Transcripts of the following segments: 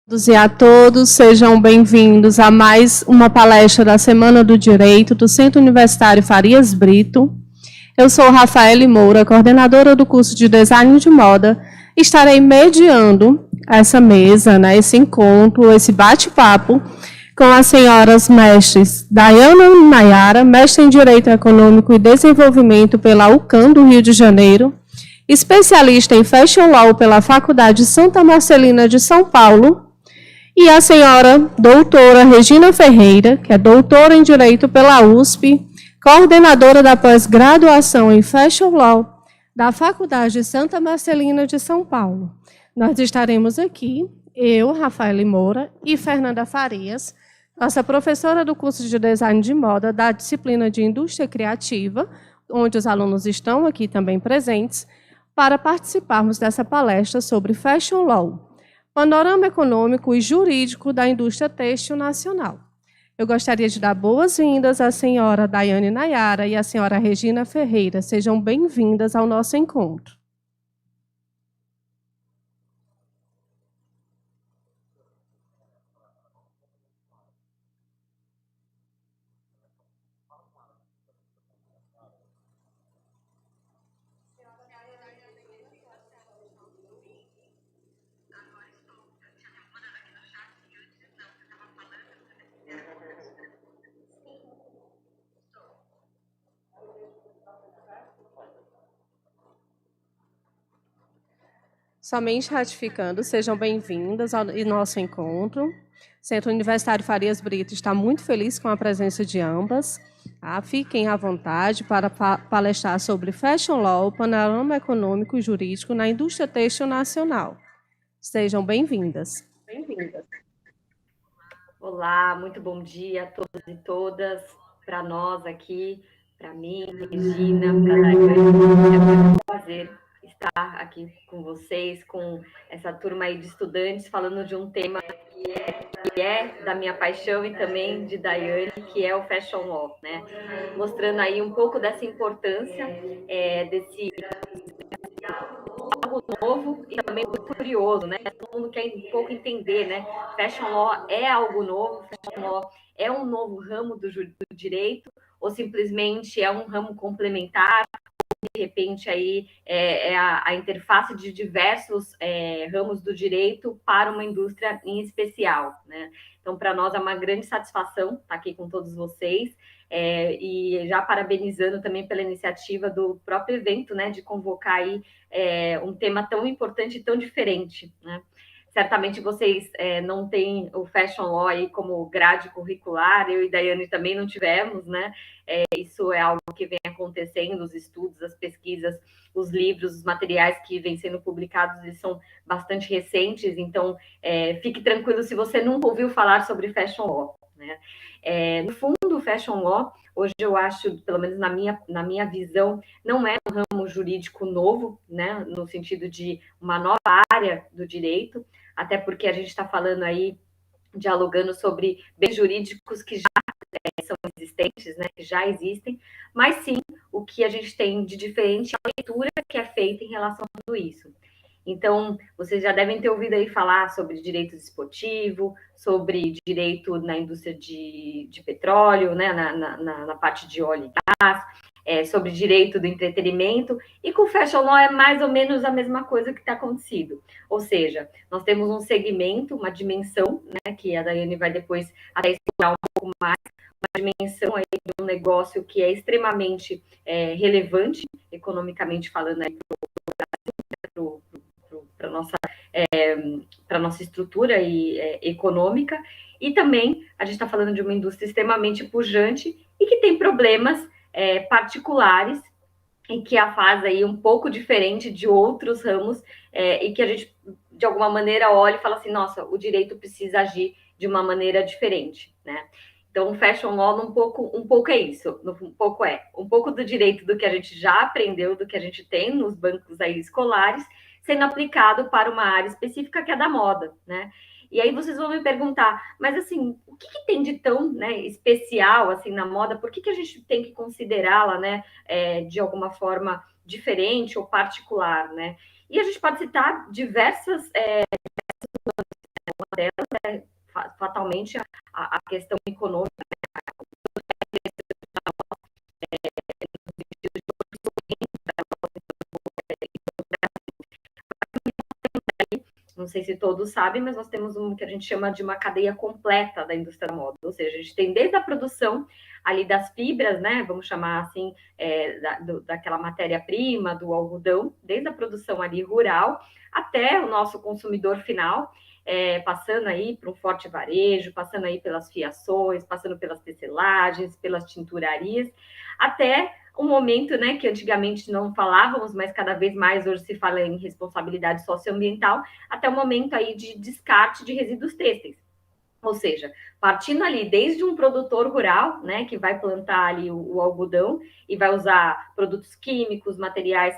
Todos e a todos, sejam bem-vindos a mais uma palestra da Semana do Direito do Centro Universitário Farias Brito. Eu sou Rafaele Moura, coordenadora do curso de Design de Moda. Estarei mediando essa mesa, esse encontro, esse bate-papo com as senhoras mestres Daiane Nayara, mestre em Direito Econômico e Desenvolvimento pela UCAM do Rio de Janeiro, especialista em Fashion Law pela Faculdade Santa Marcelina de São Paulo, e a senhora doutora Regina Ferreira, que é doutora em Direito pela USP, coordenadora da pós-graduação em Fashion Law da Faculdade Santa Marcelina de São Paulo. Nós estaremos aqui, eu, Rafaele Moura, e Fernanda Farias, nossa professora do curso de Design de Moda da disciplina de Indústria Criativa, onde os alunos estão aqui também presentes, para participarmos dessa palestra sobre Fashion Law, panorama econômico e jurídico da indústria têxtil nacional. Eu gostaria de dar boas-vindas à senhora Daiane Nayara e à senhora Regina Ferreira. Sejam bem-vindas ao nosso encontro. Somente ratificando, sejam bem-vindas ao nosso encontro. O Centro Universitário Farias Brito está muito feliz com a presença de ambas. Fiquem à vontade para palestrar sobre Fashion Law, panorama econômico e jurídico na indústria têxtil nacional. Sejam bem-vindas. Olá, muito bom dia a todos e todas. Para nós aqui, para mim, Regina, para a Daiane, é muito um prazer estar aqui com vocês, com essa turma aí de estudantes, falando de um tema que é da minha paixão e também de Daiane, que é o Fashion Law, né? Mostrando aí um pouco dessa importância desse algo novo e também muito curioso, né? Todo mundo quer um pouco entender, né? Fashion Law é algo novo, Fashion Law é um novo ramo do direito, ou simplesmente é um ramo complementar, de repente aí é a interface de diversos ramos do direito para uma indústria em especial, né? Então, para nós é uma grande satisfação estar aqui com todos vocês, e já parabenizando também pela iniciativa do próprio evento, né, de convocar aí um tema tão importante e tão diferente, né? Certamente vocês não têm o Fashion Law aí como grade curricular, eu e Daiane também não tivemos, né? Isso é algo que vem acontecendo, os estudos, as pesquisas, os livros, os materiais que vêm sendo publicados, eles são bastante recentes, então fique tranquilo se você nunca ouviu falar sobre Fashion Law, né? No fundo, o Fashion Law, hoje eu acho, pelo menos na minha visão, não é um ramo jurídico novo, né? No sentido de uma nova área do direito, até porque a gente está falando aí, dialogando sobre bens jurídicos que já são existentes, né, que já existem, mas sim o que a gente tem de diferente é a leitura que é feita em relação a tudo isso. Então, vocês já devem ter ouvido aí falar sobre direito desportivo, sobre direito na indústria de petróleo, né, na parte de óleo e gás, sobre direito do entretenimento, e com o Fashion Law é mais ou menos a mesma coisa que está acontecendo. Ou seja, nós temos um segmento, uma dimensão, né, que a Daiane vai depois até explorar um pouco mais, uma dimensão aí de um negócio que é extremamente relevante, economicamente falando, para a nossa estrutura econômica, e também a gente está falando de uma indústria extremamente pujante e que tem problemas particulares e que a faz aí um pouco diferente de outros ramos, e que a gente, de alguma maneira, olha e fala assim, nossa, o direito precisa agir de uma maneira diferente, né? Então, o Fashion Law um pouco é isso, um pouco do direito do que a gente já aprendeu, do que a gente tem nos bancos aí escolares, sendo aplicado para uma área específica que é da moda, né? E aí vocês vão me perguntar, mas assim, o que tem de tão, né, especial assim na moda? Por que a gente tem que considerá-la, né, de alguma forma diferente ou particular, né? E a gente pode citar diversas delas é fatalmente a questão econômica. Não sei se todos sabem, mas nós temos um que a gente chama de uma cadeia completa da indústria da moda, ou seja, a gente tem desde a produção ali das fibras, né, vamos chamar assim, daquela matéria-prima, do algodão, desde a produção ali rural até o nosso consumidor final, passando aí para um forte varejo, passando aí pelas fiações, passando pelas tecelagens, pelas tinturarias, até um momento, né, que antigamente não falávamos, mas cada vez mais hoje se fala em responsabilidade socioambiental, até o momento aí de descarte de resíduos têxteis. Ou seja, partindo ali desde um produtor rural, né, que vai plantar ali o algodão e vai usar produtos químicos, materiais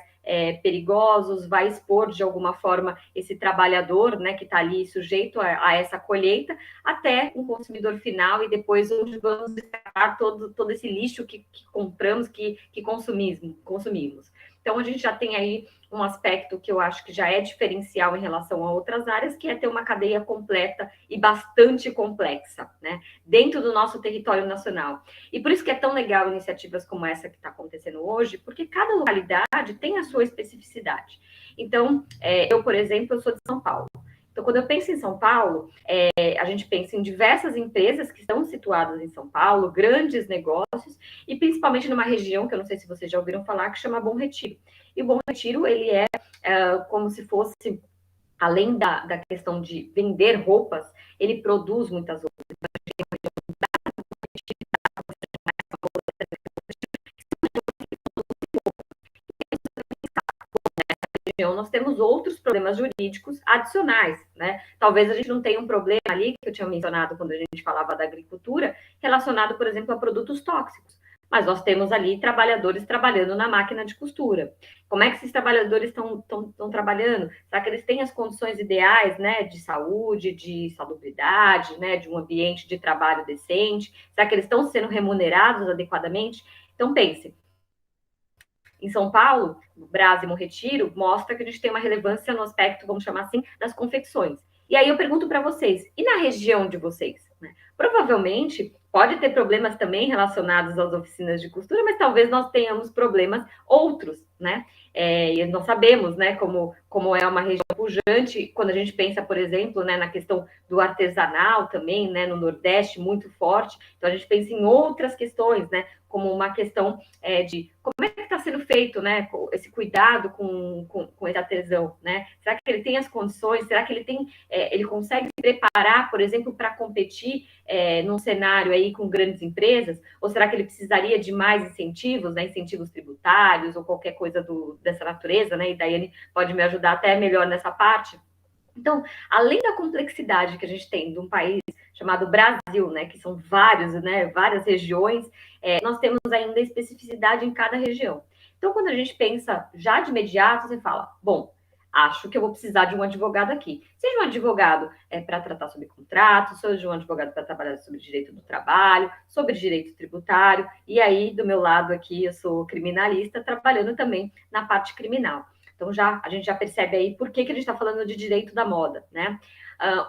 perigosos, vai expor de alguma forma esse trabalhador, né, que está ali sujeito a essa colheita, até um consumidor final e depois onde vamos descartar todo esse lixo que compramos, que consumimos. Então, a gente já tem aí um aspecto que eu acho que já é diferencial em relação a outras áreas, que é ter uma cadeia completa e bastante complexa, né, dentro do nosso território nacional. E por isso que é tão legal iniciativas como essa que está acontecendo hoje, porque cada localidade tem a sua especificidade. Então, eu, por exemplo, eu sou de São Paulo. Então, quando eu penso em São Paulo, a gente pensa em diversas empresas que estão situadas em São Paulo, grandes negócios, e principalmente numa região que eu não sei se vocês já ouviram falar, que chama Bom Retiro. E o Bom Retiro, ele é como se fosse, além da questão de vender roupas, ele produz muitas roupas. Nós temos outros problemas jurídicos adicionais, né? Talvez a gente não tenha um problema ali, que eu tinha mencionado quando a gente falava da agricultura, relacionado, por exemplo, a produtos tóxicos. Mas nós temos ali trabalhadores trabalhando na máquina de costura. Como é que esses trabalhadores estão trabalhando? Será que eles têm as condições ideais, né, de saúde, de salubridade, né, de um ambiente de trabalho decente? Será que eles estão sendo remunerados adequadamente? Então, pense, em São Paulo, o Brás e Bom Retiro, mostra que a gente tem uma relevância no aspecto, vamos chamar assim, das confecções. E aí eu pergunto para vocês, e na região de vocês? Né? Provavelmente pode ter problemas também relacionados às oficinas de costura, mas talvez nós tenhamos problemas outros, né? E nós sabemos, né, como é uma região pujante, quando a gente pensa, por exemplo, né, na questão do artesanal também, né, no Nordeste, muito forte. Então, a gente pensa em outras questões, né, como uma questão de como é que está sendo feito, né, esse cuidado com esse artesão, né? Será que ele tem as condições? Será que ele consegue se preparar, por exemplo, para competir num cenário aí com grandes empresas? Ou será que ele precisaria de mais incentivos, né, incentivos tributários ou qualquer coisa dessa natureza, né? E Daiane pode me ajudar até melhor nessa parte. Então, além da complexidade que a gente tem de um país chamado Brasil, né, que são vários, né, várias regiões, nós temos ainda especificidade em cada região. Então, quando a gente pensa já de imediato, você fala, bom, acho que eu vou precisar de um advogado aqui. Seja um advogado para tratar sobre contrato, seja um advogado para trabalhar sobre direito do trabalho, sobre direito tributário, e aí, do meu lado aqui, eu sou criminalista, trabalhando também na parte criminal. Então, a gente já percebe aí por que a gente está falando de direito da moda, né?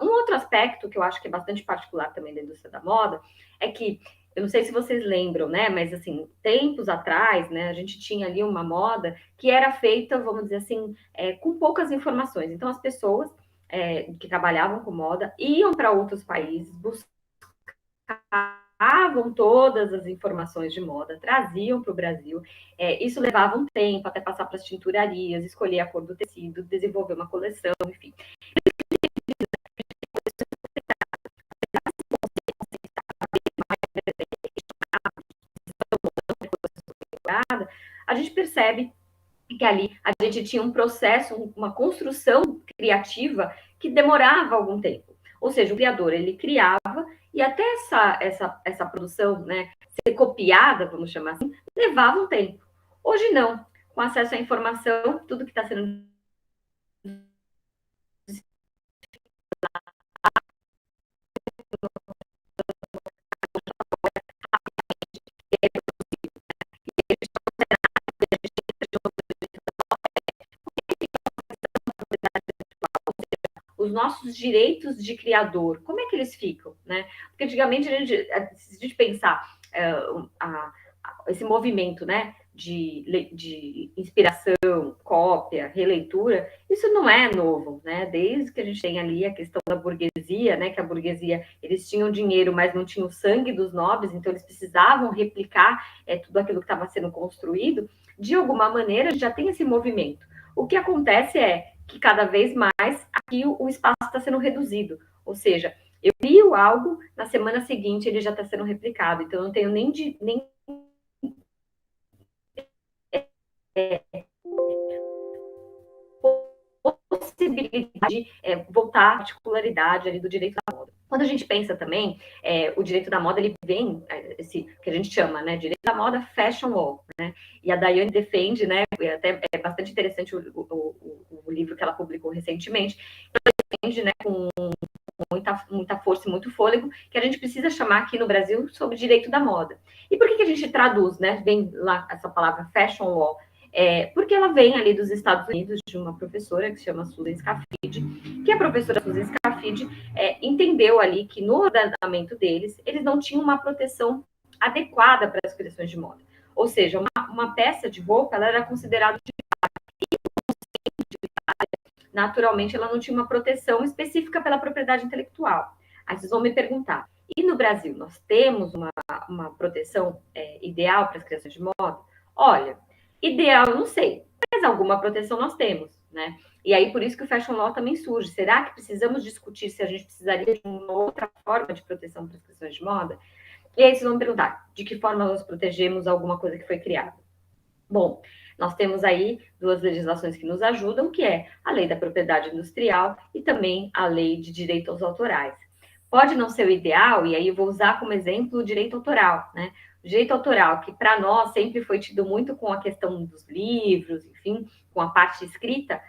Um outro aspecto que eu acho que é bastante particular também da indústria da moda é que, eu não sei se vocês lembram, né? Mas, assim, tempos atrás, né? A gente tinha ali uma moda que era feita, vamos dizer assim, com poucas informações. Então, as pessoas que trabalhavam com moda iam para outros países, buscavam todas as informações de moda, traziam para o Brasil. Isso levava um tempo até passar para as tinturarias, escolher a cor do tecido, desenvolver uma coleção, enfim. A gente percebe que ali a gente tinha um processo, uma construção criativa que demorava algum tempo. Ou seja, o criador, ele criava e até essa produção, né, ser copiada, vamos chamar assim, levava um tempo. Hoje não. Com acesso à informação, tudo que está sendo os os nossos direitos de criador, como é que eles ficam, né? Porque antigamente, se a gente pensar esse movimento, né, de inspiração, cópia, releitura, isso não é novo, né? Desde que a gente tem ali a questão da burguesia, né? Que a burguesia, eles tinham dinheiro, mas não tinham o sangue dos nobres, então eles precisavam replicar tudo aquilo que estava sendo construído. De alguma maneira, já tem esse movimento. O que acontece é que cada vez mais aqui o espaço está sendo reduzido, ou seja, eu crio algo, na semana seguinte ele já está sendo replicado, então eu não tenho nem possibilidade de voltar à particularidade ali do direito da moda. Quando a gente pensa também, o direito da moda, ele vem, esse que a gente chama, né, direito da moda fashion law, né, e a Daiane defende, né, até é bastante interessante o livro que ela publicou recentemente, ela defende, né, com muita força e muito fôlego, que a gente precisa chamar aqui no Brasil sobre direito da moda. E por que a gente traduz, né, vem lá essa palavra fashion law? Porque ela vem ali dos Estados Unidos, de uma professora que se chama Susan Scafidi, que a professora Susan Scafidi entendeu ali que no ordenamento deles, eles não tinham uma proteção adequada para as criações de moda. Ou seja, uma peça de roupa, ela era considerada naturalmente ela não tinha uma proteção específica pela propriedade intelectual. Aí vocês vão me perguntar, e no Brasil, nós temos uma proteção ideal para as criações de moda? Olha, ideal eu não sei, mas alguma proteção nós temos, né? E aí por isso que o Fashion Law também surge. Será que precisamos discutir se a gente precisaria de uma outra forma de proteção para as criações de moda? E aí vocês vão me perguntar, de que forma nós protegemos alguma coisa que foi criada? Bom, nós temos aí duas legislações que nos ajudam, que é a Lei da Propriedade Industrial e também a Lei de Direitos Autorais. Pode não ser o ideal, e aí eu vou usar como exemplo o direito autoral, né? O direito autoral, que para nós sempre foi tido muito com a questão dos livros, enfim, com a parte escrita,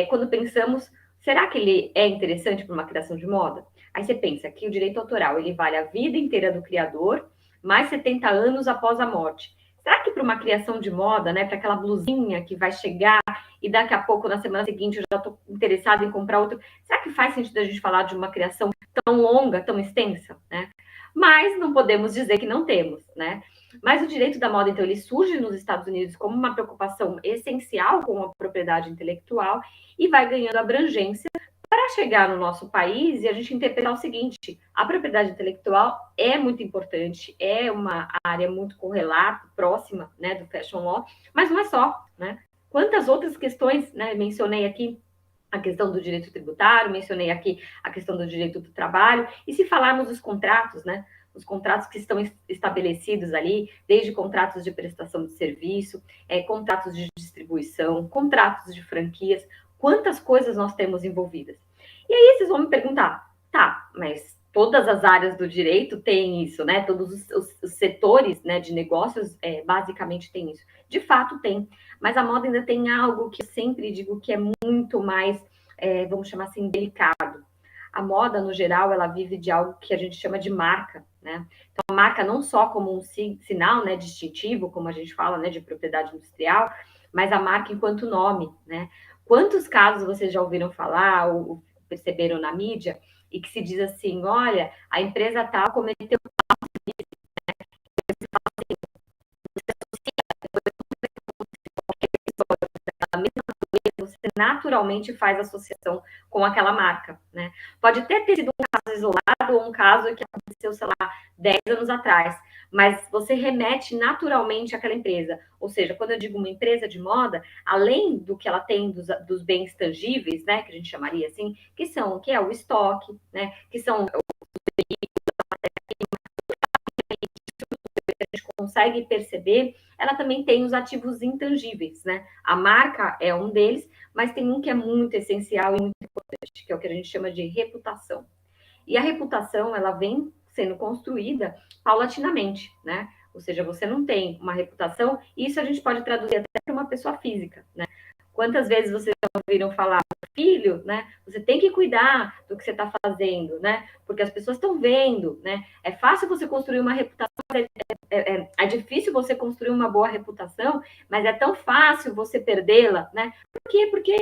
quando pensamos, será que ele é interessante para uma criação de moda? Aí você pensa que o direito autoral, ele vale a vida inteira do criador, mais 70 anos após a morte. Será que para uma criação de moda, né, para aquela blusinha que vai chegar e daqui a pouco, na semana seguinte, eu já estou interessada em comprar outro, será que faz sentido a gente falar de uma criação tão longa, tão extensa, né? Mas não podemos dizer que não temos, né? Mas o direito da moda, então, ele surge nos Estados Unidos como uma preocupação essencial com a propriedade intelectual e vai ganhando abrangência para chegar no nosso país e a gente interpretar o seguinte: a propriedade intelectual é muito importante, é uma área muito correlata, próxima, né, do fashion law, mas não é só, né? Quantas outras questões, né, mencionei aqui a questão do direito tributário, mencionei aqui a questão do direito do trabalho, e se falarmos dos contratos, né, os contratos que estão estabelecidos ali, desde contratos de prestação de serviço, contratos de distribuição, contratos de franquias, quantas coisas nós temos envolvidas. E aí vocês vão me perguntar, tá, mas todas as áreas do direito têm isso, né? Todos os setores, né, de negócios basicamente têm isso. De fato tem, mas a moda ainda tem algo que eu sempre digo que é muito mais, vamos chamar assim, delicado. A moda, no geral, ela vive de algo que a gente chama de marca, né? Então, a marca não só como um sinal, né, distintivo, como a gente fala, né, de propriedade industrial, mas a marca enquanto nome, né? Quantos casos vocês já ouviram falar ou perceberam na mídia e que se diz assim, olha, a empresa tal cometeu você naturalmente faz associação com aquela marca, né? Pode até ter sido um caso isolado ou um caso que aconteceu, sei lá, 10 anos atrás, mas você remete naturalmente àquela empresa. Ou seja, quando eu digo uma empresa de moda, além do que ela tem dos bens tangíveis, né, que a gente chamaria assim, que é o estoque, né, que são a gente consegue perceber, ela também tem os ativos intangíveis, né? A marca é um deles, mas tem um que é muito essencial e muito importante, que é o que a gente chama de reputação. E a reputação, ela vem sendo construída paulatinamente, né? Ou seja, você não tem uma reputação, e isso a gente pode traduzir até para uma pessoa física, né? Quantas vezes vocês ouviram falar, filho, né? Você tem que cuidar do que você está fazendo, né? Porque as pessoas estão vendo, né? É fácil você construir uma reputação, é difícil você construir uma boa reputação, mas é tão fácil você perdê-la, né? Por quê? Porque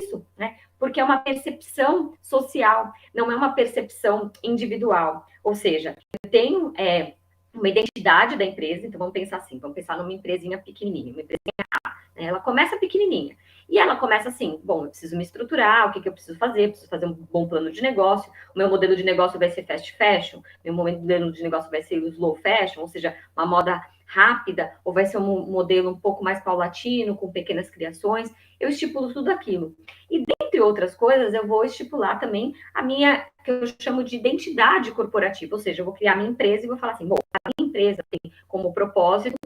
isso, né? Porque é uma percepção social, não é uma percepção individual. Ou seja, eu tenho uma identidade da empresa, então vamos pensar assim, vamos pensar numa empresinha pequenininha, uma empresinha A, né? Ela começa pequenininha, e ela começa assim, bom, eu preciso me estruturar, o que eu preciso fazer? Eu preciso fazer um bom plano de negócio, o meu modelo de negócio vai ser fast fashion, meu modelo de negócio vai ser slow fashion, ou seja, uma moda rápida, ou vai ser um modelo um pouco mais paulatino, com pequenas criações, eu estipulo tudo aquilo. E dentre outras coisas, eu vou estipular também a minha, que eu chamo de identidade corporativa, ou seja, eu vou criar minha empresa e vou falar assim, bom, a minha empresa tem como propósito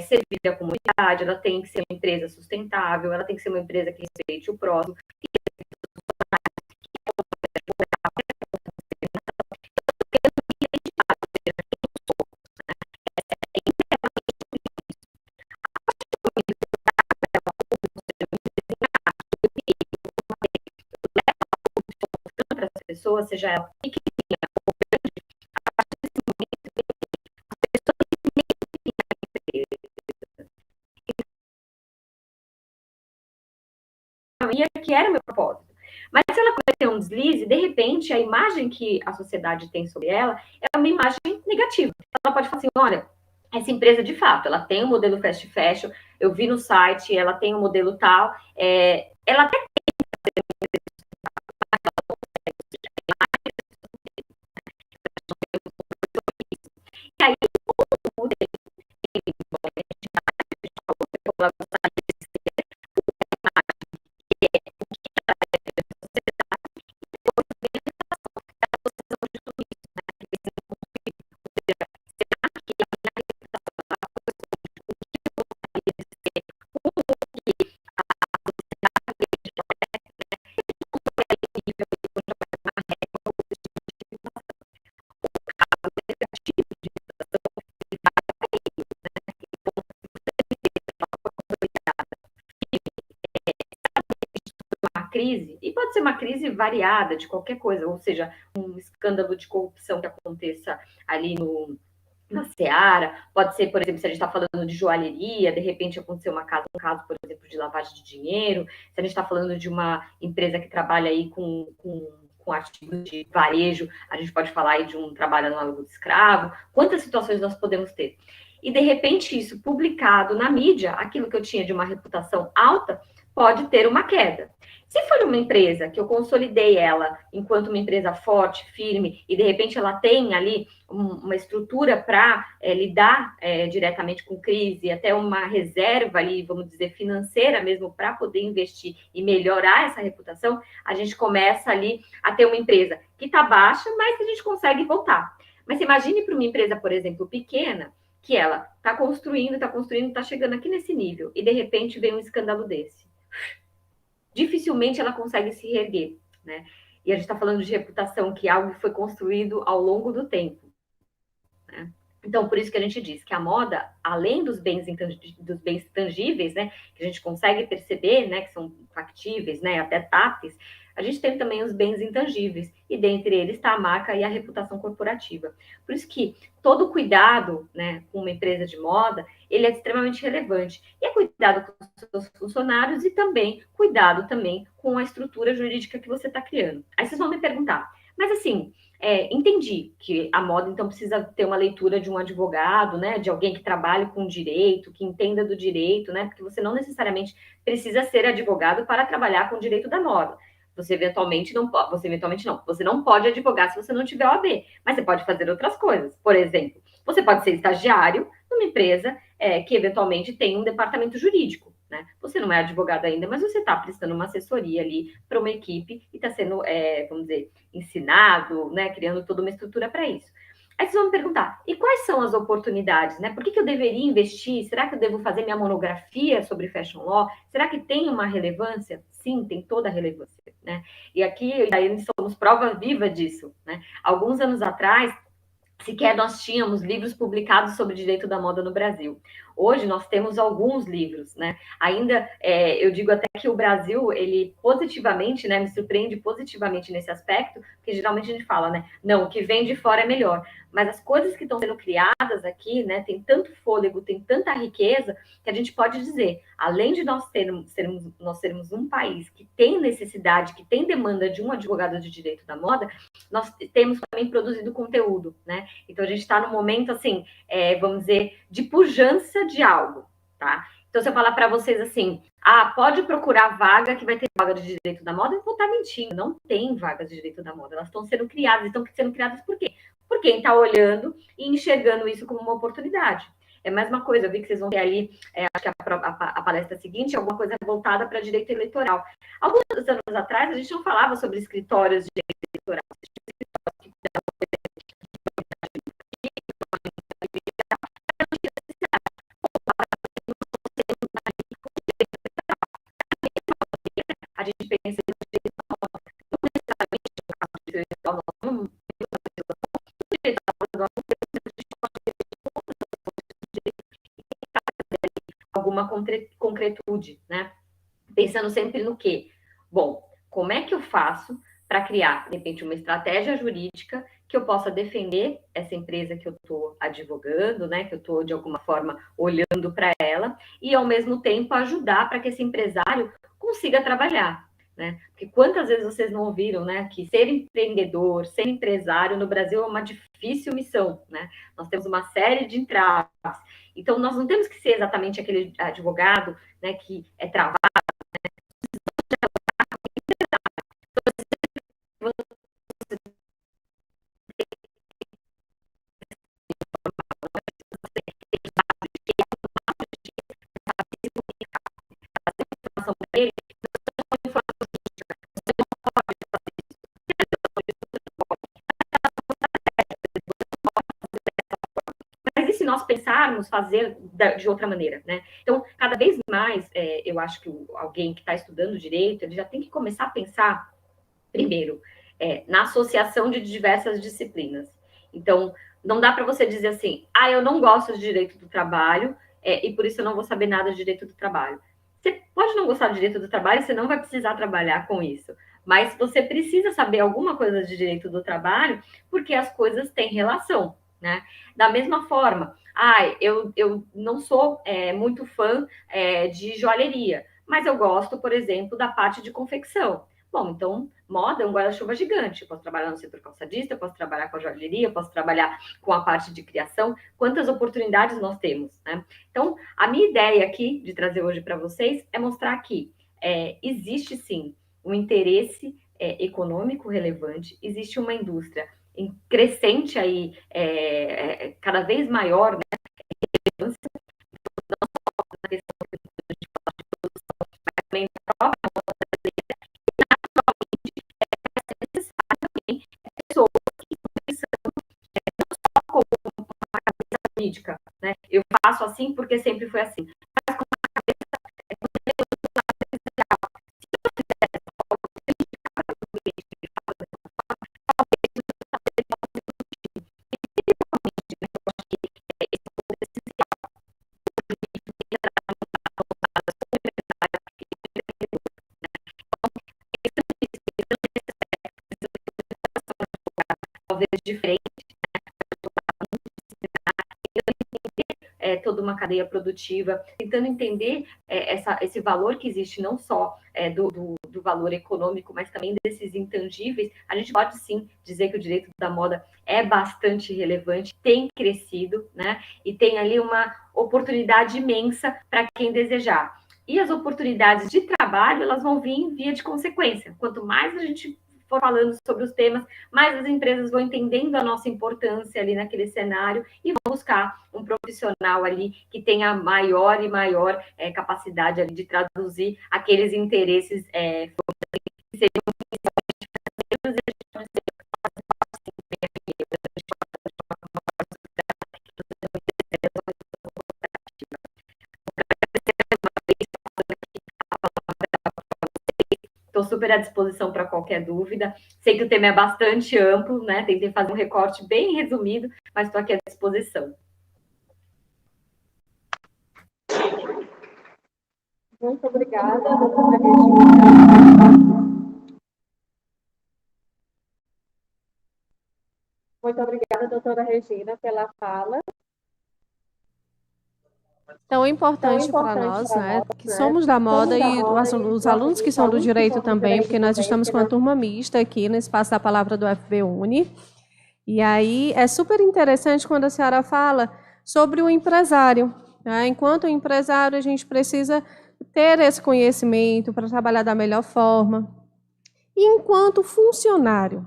servir a comunidade, ela tem que ser uma empresa sustentável, ela tem que ser uma empresa que respeite o próximo, para as pessoas, seja ela pequenininha ou grande, a partir desse momento, as pessoas que era o meu propósito. Mas se ela cometer um deslize, de repente, a imagem que a sociedade tem sobre ela é uma imagem negativa. Ela pode falar assim, olha, essa empresa, de fato, ela tem um modelo fast fashion, eu vi no site, ela tem um modelo tal, ela até e aí o modelo uma crise, e pode ser uma crise variada de qualquer coisa, ou seja, um escândalo de corrupção que aconteça ali na Seara, pode ser, por exemplo, se a gente está falando de joalheria, de repente aconteceu um caso, por exemplo, de lavagem de dinheiro, se a gente está falando de uma empresa que trabalha aí com artigos de varejo, a gente pode falar aí de um trabalho análogo de escravo, quantas situações nós podemos ter? E, de repente, isso publicado na mídia, aquilo que eu tinha de uma reputação alta, pode ter uma queda. Se for uma empresa que eu consolidei ela enquanto uma empresa forte, firme, e de repente ela tem ali uma estrutura para lidar diretamente com crise, até uma reserva ali, vamos dizer, financeira mesmo, para poder investir e melhorar essa reputação, a gente começa ali a ter uma empresa que está baixa, mas que a gente consegue voltar. Mas imagine para uma empresa, por exemplo, pequena, que ela está construindo, está chegando aqui nesse nível, e de repente vem um escândalo desse. Dificilmente ela consegue se reerguer, né? E a gente está falando de reputação, que é algo que foi construído ao longo do tempo, né? Então, por isso que a gente diz que a moda, além dos bens tangíveis, né, que a gente consegue perceber, né, que são factíveis, né, até táteis, a gente tem também os bens intangíveis, e dentre eles está a marca e a reputação corporativa. Por isso que todo cuidado, né, com uma empresa de moda, ele é extremamente relevante. E é cuidado com os seus funcionários e também cuidado também com a estrutura jurídica que você está criando. Aí vocês vão me perguntar, mas assim, entendi que a moda, então, precisa ter uma leitura de um advogado, né, de alguém que trabalhe com direito, que entenda do direito, né, porque você não necessariamente precisa ser advogado para trabalhar com o direito da moda. Você não pode advogar se você não tiver OAB, mas você pode fazer outras coisas. Por exemplo, você pode ser estagiário numa empresa que eventualmente tem um departamento jurídico, né? Você não é advogado ainda, mas você está prestando uma assessoria ali para uma equipe e está sendo, vamos dizer, ensinado, né? Criando toda uma estrutura para isso. Aí vocês vão me perguntar, e quais são as oportunidades, né? Por que eu deveria investir? Será que eu devo fazer minha monografia sobre fashion law? Será que tem uma relevância? Sim, tem toda a relevância, né? E aqui, aí somos prova viva disso, né? Alguns anos atrás, sequer nós tínhamos livros publicados sobre direito da moda no Brasil. Hoje nós temos alguns livros, né? Ainda, eu digo até que o Brasil, ele positivamente, né, me surpreende positivamente nesse aspecto, porque geralmente a gente fala, né, não, o que vem de fora é melhor. Mas as coisas que estão sendo criadas aqui, né, tem tanto fôlego, tem tanta riqueza, que a gente pode dizer, além de nós sermos um país que tem necessidade, que tem demanda de um advogado de direito da moda, nós temos também produzido conteúdo, né? Então a gente está no momento, assim, vamos dizer, de pujança de algo, tá? Então, se eu falar para vocês assim, pode procurar vaga que vai ter vaga de direito da moda, eu vou estar mentindo. Não tem vagas de direito da moda. Elas estão sendo criadas por quê? Por quem está olhando e enxergando isso como uma oportunidade. É a mesma coisa, eu vi que vocês vão ter ali, acho que a palestra seguinte, alguma coisa voltada para direito eleitoral. Alguns anos atrás, a gente não falava sobre escritórios de direito eleitoral. A gente pensa em direito não necessariamente no caso de direito eleitoral, não alguma concretude, né? Pensando sempre no quê? Bom, como é que eu faço para criar, de repente, uma estratégia jurídica que eu possa defender essa empresa que eu estou advogando, né? Que eu estou, de alguma forma, olhando para ela, e, ao mesmo tempo, ajudar para que esse empresário consiga trabalhar, né? Porque quantas vezes vocês não ouviram, né? Que ser empreendedor, ser empresário no Brasil é uma difícil missão, né? Nós temos uma série de entraves. Então, nós não temos que ser exatamente aquele advogado, né, que é travado. Mas e se nós pensarmos fazer de outra maneira, né? Então, cada vez mais, eu acho que alguém que está estudando direito, ele já tem que começar a pensar, primeiro, na associação de diversas disciplinas. Então, não dá para você dizer assim, eu não gosto de direito do trabalho, e por isso eu não vou saber nada de direito do trabalho. Você pode não gostar de direito do trabalho, você não vai precisar trabalhar com isso. Mas você precisa saber alguma coisa de direito do trabalho, porque as coisas têm relação, né? Da mesma forma, eu não sou muito fã de joalheria, mas eu gosto, por exemplo, da parte de confecção. Bom, então, moda é um guarda-chuva gigante. Eu posso trabalhar no setor calçadista, eu posso trabalhar com a joalheria, eu posso trabalhar com a parte de criação. Quantas oportunidades nós temos, né? Então, a minha ideia aqui de trazer hoje para vocês é mostrar que existe, sim, um interesse econômico relevante, existe uma indústria crescente aí, cada vez maior, né? Também pessoas que estão pensando não só como uma cabeça política, né? Eu faço assim porque sempre foi assim. Mas com uma cabeça talvez diferente, toda uma cadeia produtiva, tentando entender esse valor que existe não só do valor econômico, mas também desses intangíveis. A gente pode sim dizer que o direito da moda é bastante relevante, tem crescido, né? E tem ali uma oportunidade imensa para quem desejar. E as oportunidades de trabalho, elas vão vir via de consequência. Quanto mais a gente for falando sobre os temas, mais as empresas vão entendendo a nossa importância ali naquele cenário e vão buscar um profissional ali que tenha maior e maior capacidade ali de traduzir aqueles interesses que seriam Estou super à disposição para qualquer dúvida. Sei que o tema é bastante amplo, né? Tentei fazer um recorte bem resumido, mas estou aqui à disposição. Muito obrigada, doutora Regina. Muito obrigada, doutora Regina, pela fala. Tão importante para nós, né, que somos da moda e os alunos que são do direito também, porque nós estamos com a turma mista aqui no Espaço da Palavra do FB Uni. E aí é super interessante quando a senhora fala sobre o empresário, né? Enquanto empresário, a gente precisa ter esse conhecimento para trabalhar da melhor forma. E enquanto funcionário,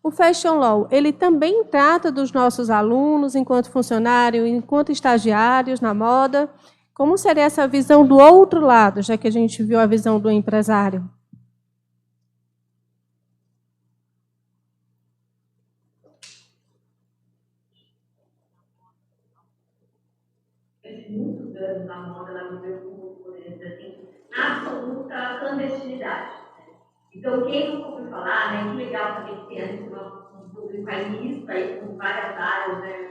o Fashion Law, ele também trata dos nossos alunos enquanto funcionário, enquanto estagiários na moda. Como seria essa visão do outro lado, já que a gente viu a visão do empresário? Muitos anos na moda, ela viveu como, podemos dizer assim, na absoluta clandestinidade. Então, quem não ouviu falar, né, que legal também que tem um público aí com várias áreas, né,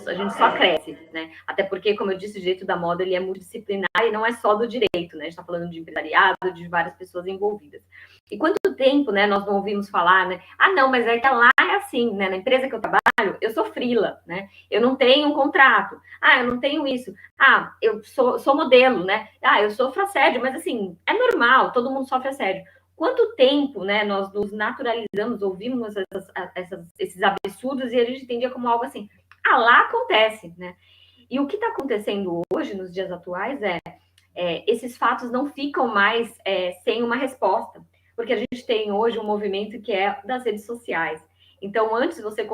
a gente só cresce, né? Até porque, como eu disse, o direito da moda ele é multidisciplinar e não é só do direito, né? A gente está falando de empresariado, de várias pessoas envolvidas. E quanto tempo, né, nós não ouvimos falar, né? Ah, não, mas é que lá é assim, né? Na empresa que eu trabalho, eu sou freela, né? Eu não tenho um contrato. Ah, eu não tenho isso. Ah, eu sou modelo, né? Ah, eu sofro assédio, mas assim, é normal, todo mundo sofre assédio. Quanto tempo, né, nós nos naturalizamos, ouvimos esses absurdos e a gente entendia como algo assim, ah, lá acontece, né? E o que está acontecendo hoje, nos dias atuais, esses fatos não ficam mais sem uma resposta, porque a gente tem hoje um movimento que é das redes sociais. Então, antes você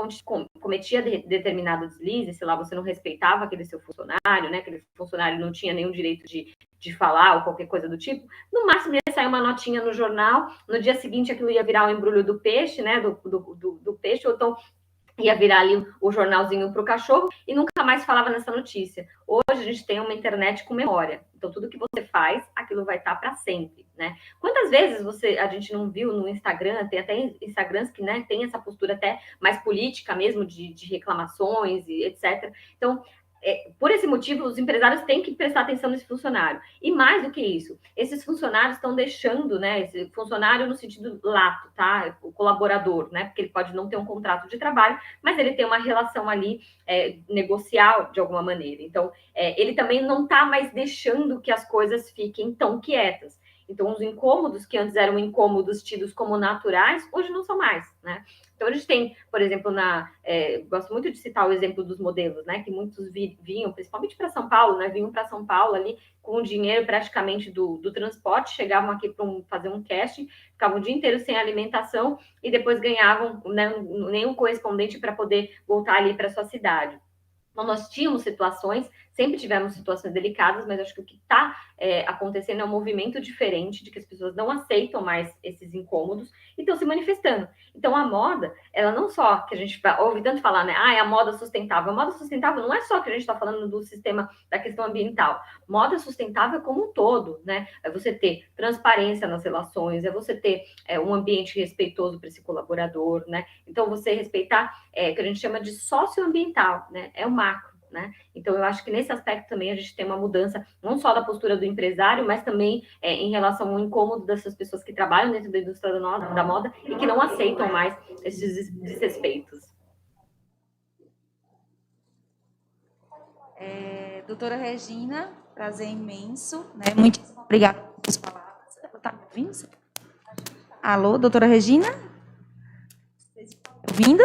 cometia determinado deslize, sei lá, você não respeitava aquele seu funcionário, né? Aquele funcionário não tinha nenhum direito de falar ou qualquer coisa do tipo. No máximo ia sair uma notinha no jornal, no dia seguinte aquilo ia virar o embrulho do peixe, né? Do peixe, ou então ia virar ali o jornalzinho para o cachorro e nunca mais falava nessa notícia. Hoje a gente tem uma internet com memória. Então, tudo que você faz, aquilo vai estar para sempre, né? Quantas vezes a gente não viu no Instagram, tem até Instagrams que, né, tem essa postura até mais política mesmo, de reclamações e etc. Então, por esse motivo, os empresários têm que prestar atenção nesse funcionário. E mais do que isso, esses funcionários estão deixando, né, esse funcionário no sentido lato, tá? O colaborador, né? Porque ele pode não ter um contrato de trabalho, mas ele tem uma relação ali negocial de alguma maneira. Então, ele também não está mais deixando que as coisas fiquem tão quietas. Então, os incômodos que antes eram incômodos tidos como naturais, hoje não são mais, né? Então, a gente tem, por exemplo, gosto muito de citar o exemplo dos modelos, né? Que muitos vinham, principalmente para São Paulo, né? Vinham para São Paulo ali com o dinheiro praticamente do transporte, chegavam aqui para fazer um casting, ficavam o dia inteiro sem alimentação e depois ganhavam, né, nenhum correspondente para poder voltar ali para sua cidade. Então, nós tínhamos situações, sempre tivemos situações delicadas, mas acho que o que está acontecendo é um movimento diferente, de que as pessoas não aceitam mais esses incômodos e estão se manifestando. Então, a moda, ela não só, que a gente ouve tanto falar, né? Ah, é a moda sustentável. A moda sustentável não é só que a gente está falando do sistema, da questão ambiental. Moda sustentável como um todo, né? É você ter transparência nas relações, é você ter um ambiente respeitoso para esse colaborador, né? Então, você respeitar, que a gente chama de socioambiental, né? É o macro. Né? Então, eu acho que nesse aspecto também a gente tem uma mudança, não só da postura do empresário, mas também em relação ao incômodo dessas pessoas que trabalham dentro da indústria da moda e que não aceitam mais esses desrespeitos. Doutora Regina, prazer imenso, né? Muito obrigada pelas palavras. Está me ouvindo? Alô, doutora Regina? Vocês estão me ouvindo?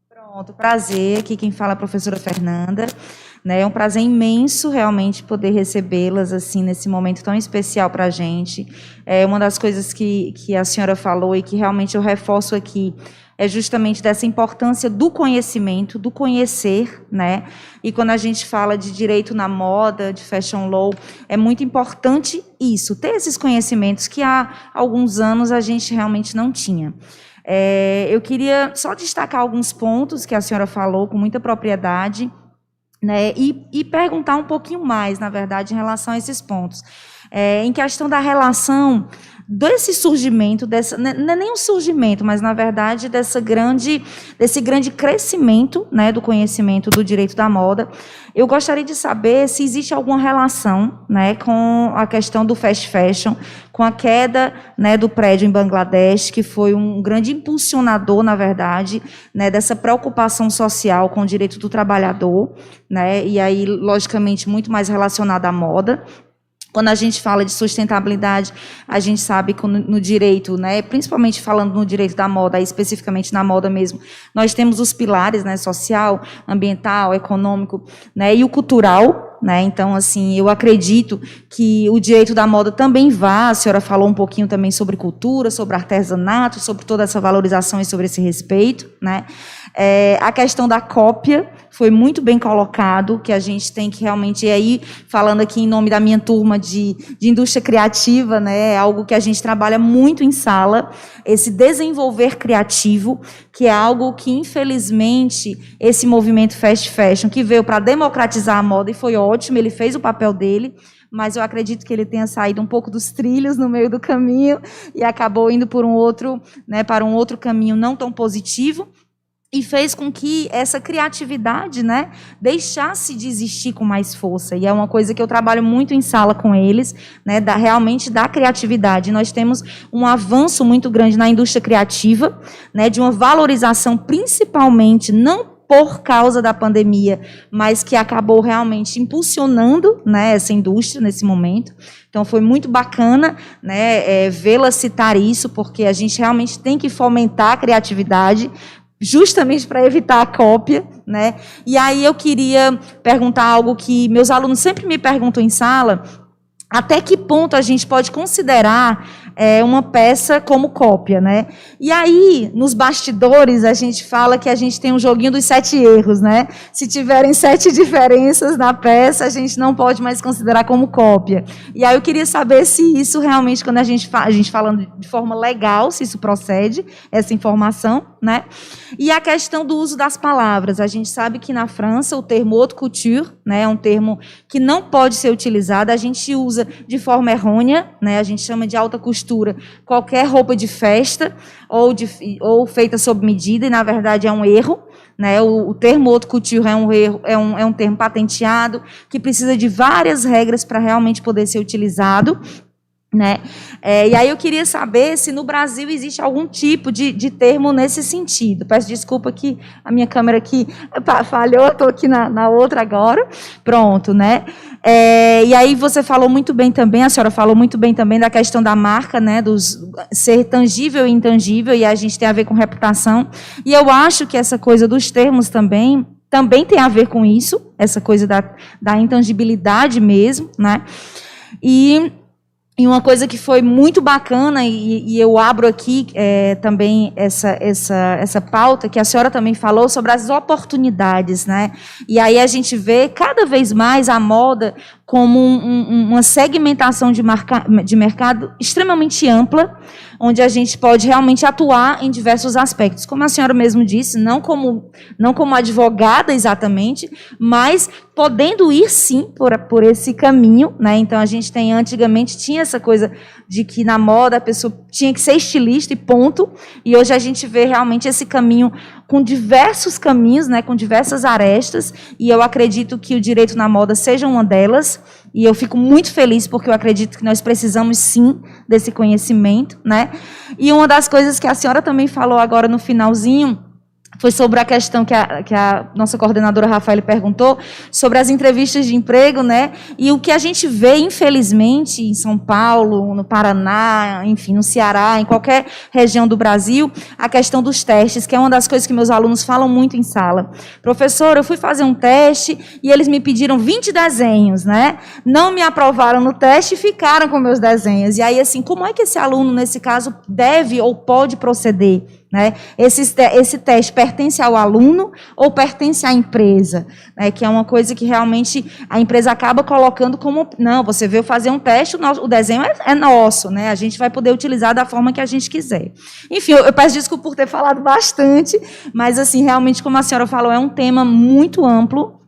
Pronto, prazer. Aqui quem fala é a professora Fernanda. Né? É um prazer imenso realmente poder recebê-las assim nesse momento tão especial para a gente. É uma das coisas que a senhora falou e que realmente eu reforço aqui é justamente dessa importância do conhecimento, do conhecer, né? E quando a gente fala de direito na moda, de fashion law, é muito importante isso, ter esses conhecimentos que há alguns anos a gente realmente não tinha. Eu queria só destacar alguns pontos que a senhora falou com muita propriedade, né, e perguntar um pouquinho mais, na verdade, em relação a esses pontos. em questão da relação desse surgimento, não é nem um surgimento, mas, na verdade, desse grande crescimento, né, do conhecimento do direito da moda. Eu gostaria de saber se existe alguma relação, né, com a questão do fast fashion, com a queda, né, do prédio em Bangladesh, que foi um grande impulsionador, na verdade, né, dessa preocupação social com o direito do trabalhador, né, e aí, logicamente, muito mais relacionada à moda. Quando a gente fala de sustentabilidade, a gente sabe que no direito, né, principalmente falando no direito da moda, especificamente na moda mesmo, nós temos os pilares, né, social, ambiental, econômico, né, e o cultural, né. Então, assim, eu acredito que o direito da moda também a senhora falou um pouquinho também sobre cultura, sobre artesanato, sobre toda essa valorização e sobre esse respeito, né. A questão da cópia foi muito bem colocado, que a gente tem que realmente, e aí, falando aqui em nome da minha turma de indústria criativa, né, é algo que a gente trabalha muito em sala, esse desenvolver criativo, que é algo que, infelizmente, esse movimento fast fashion, que veio para democratizar a moda, e foi ótimo, ele fez o papel dele, mas eu acredito que ele tenha saído um pouco dos trilhos no meio do caminho, e acabou indo por para um outro caminho não tão positivo, e fez com que essa criatividade, né, deixasse de existir com mais força. E é uma coisa que eu trabalho muito em sala com eles, né, realmente da criatividade. Nós temos um avanço muito grande na indústria criativa, né, de uma valorização, principalmente, não por causa da pandemia, mas que acabou realmente impulsionando, né, essa indústria nesse momento. Então, foi muito bacana, né, vê-la citar isso, porque a gente realmente tem que fomentar a criatividade, justamente para evitar a cópia, né? E aí eu queria perguntar algo que meus alunos sempre me perguntam em sala: até que ponto a gente pode considerar uma peça como cópia, né? E aí, nos bastidores, a gente fala que a gente tem um joguinho dos 7 erros, né? Se tiverem 7 diferenças na peça, a gente não pode mais considerar como cópia. E aí eu queria saber se isso realmente, quando a gente falando de forma legal, se isso procede, essa informação, né? E a questão do uso das palavras. A gente sabe que na França o termo haute couture, né, é um termo que não pode ser utilizado, a gente usa de forma errônea, né, a gente chama de alta costura qualquer roupa de festa ou feita sob medida, e na verdade é um erro, né? O termo haute couture é um erro, é um termo patenteado que precisa de várias regras para realmente poder ser utilizado, né? E aí eu queria saber se no Brasil existe algum tipo de termo nesse sentido. Peço desculpa que a minha câmera aqui falhou, estou aqui na outra agora. Pronto, né? E aí você falou muito bem também, a senhora falou muito bem também da questão da marca, né? Dos ser tangível e intangível, e a gente tem a ver com reputação. E eu acho que essa coisa dos termos também tem a ver com isso, essa coisa da intangibilidade mesmo, né? E uma coisa que foi muito bacana, e eu abro aqui também essa pauta, que a senhora também falou sobre as oportunidades, né? E aí a gente vê cada vez mais a moda como uma segmentação de mercado extremamente ampla, onde a gente pode realmente atuar em diversos aspectos. Como a senhora mesmo disse, não como advogada exatamente, mas podendo ir, sim, por esse caminho, né? Então, a gente antigamente tinha essa coisa de que na moda a pessoa tinha que ser estilista e ponto, e hoje a gente vê realmente esse caminho com diversos caminhos, né, com diversas arestas, e eu acredito que o direito na moda seja uma delas, e eu fico muito feliz porque eu acredito que nós precisamos, sim, desse conhecimento, né? E uma das coisas que a senhora também falou agora no finalzinho foi sobre a questão que a nossa coordenadora Rafael perguntou, sobre as entrevistas de emprego, né? E o que a gente vê, infelizmente, em São Paulo, no Paraná, enfim, no Ceará, em qualquer região do Brasil, a questão dos testes, que é uma das coisas que meus alunos falam muito em sala. Professor, eu fui fazer um teste e eles me pediram 20 desenhos, né? Não me aprovaram no teste e ficaram com meus desenhos. E aí, assim, como é que esse aluno, nesse caso, deve ou pode proceder? Né? Esse teste pertence ao aluno ou pertence à empresa? Né? Que é uma coisa que realmente a empresa acaba colocando como, não, você veio fazer um teste, o desenho é nosso, né? A gente vai poder utilizar da forma que a gente quiser. Enfim, eu peço desculpa por ter falado bastante, mas, assim, realmente, como a senhora falou, é um tema muito amplo,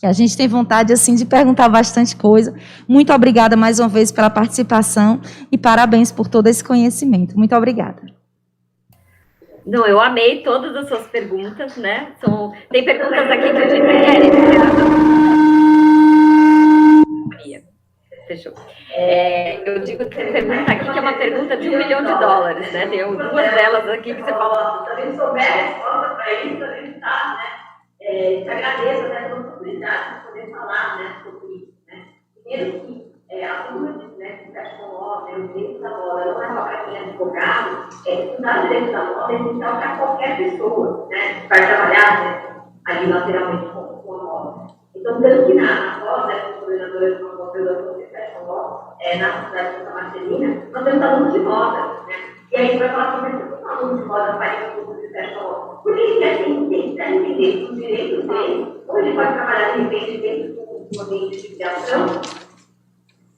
que a gente tem vontade, assim, de perguntar bastante coisa. Muito obrigada mais uma vez pela participação e parabéns por todo esse conhecimento. Muito obrigada. Não, eu amei todas as suas perguntas, né? Tem perguntas aqui que eu te Fechou. Eu digo que tem pergunta aqui que é uma pergunta de $1 milhão, né? Tem duas delas aqui que você falou. Se alguém souber a resposta para isso, a gente está, né? Te agradeço, né, pela oportunidade de poder falar, né, sobre isso, né? Primeiro que a turma de, né, que está com o direito da moda não é só para quem é advogado, estudar o direito da moda é essencial para qualquer pessoa, né, que vai trabalhar, né, ali lateralmente com a moda. Então, tanto que na pós, né, como coordenadora de uma pós-graduação de Fashion Law, na Faculdade de Santa Marcelina, nós temos alunos de moda, né? E aí a gente vai falar sobre por que um aluno de moda faz o curso de Fashion Law? Porque ele quer entender os direitos dele, ou ele pode trabalhar de repente dentro de um ambiente de criação,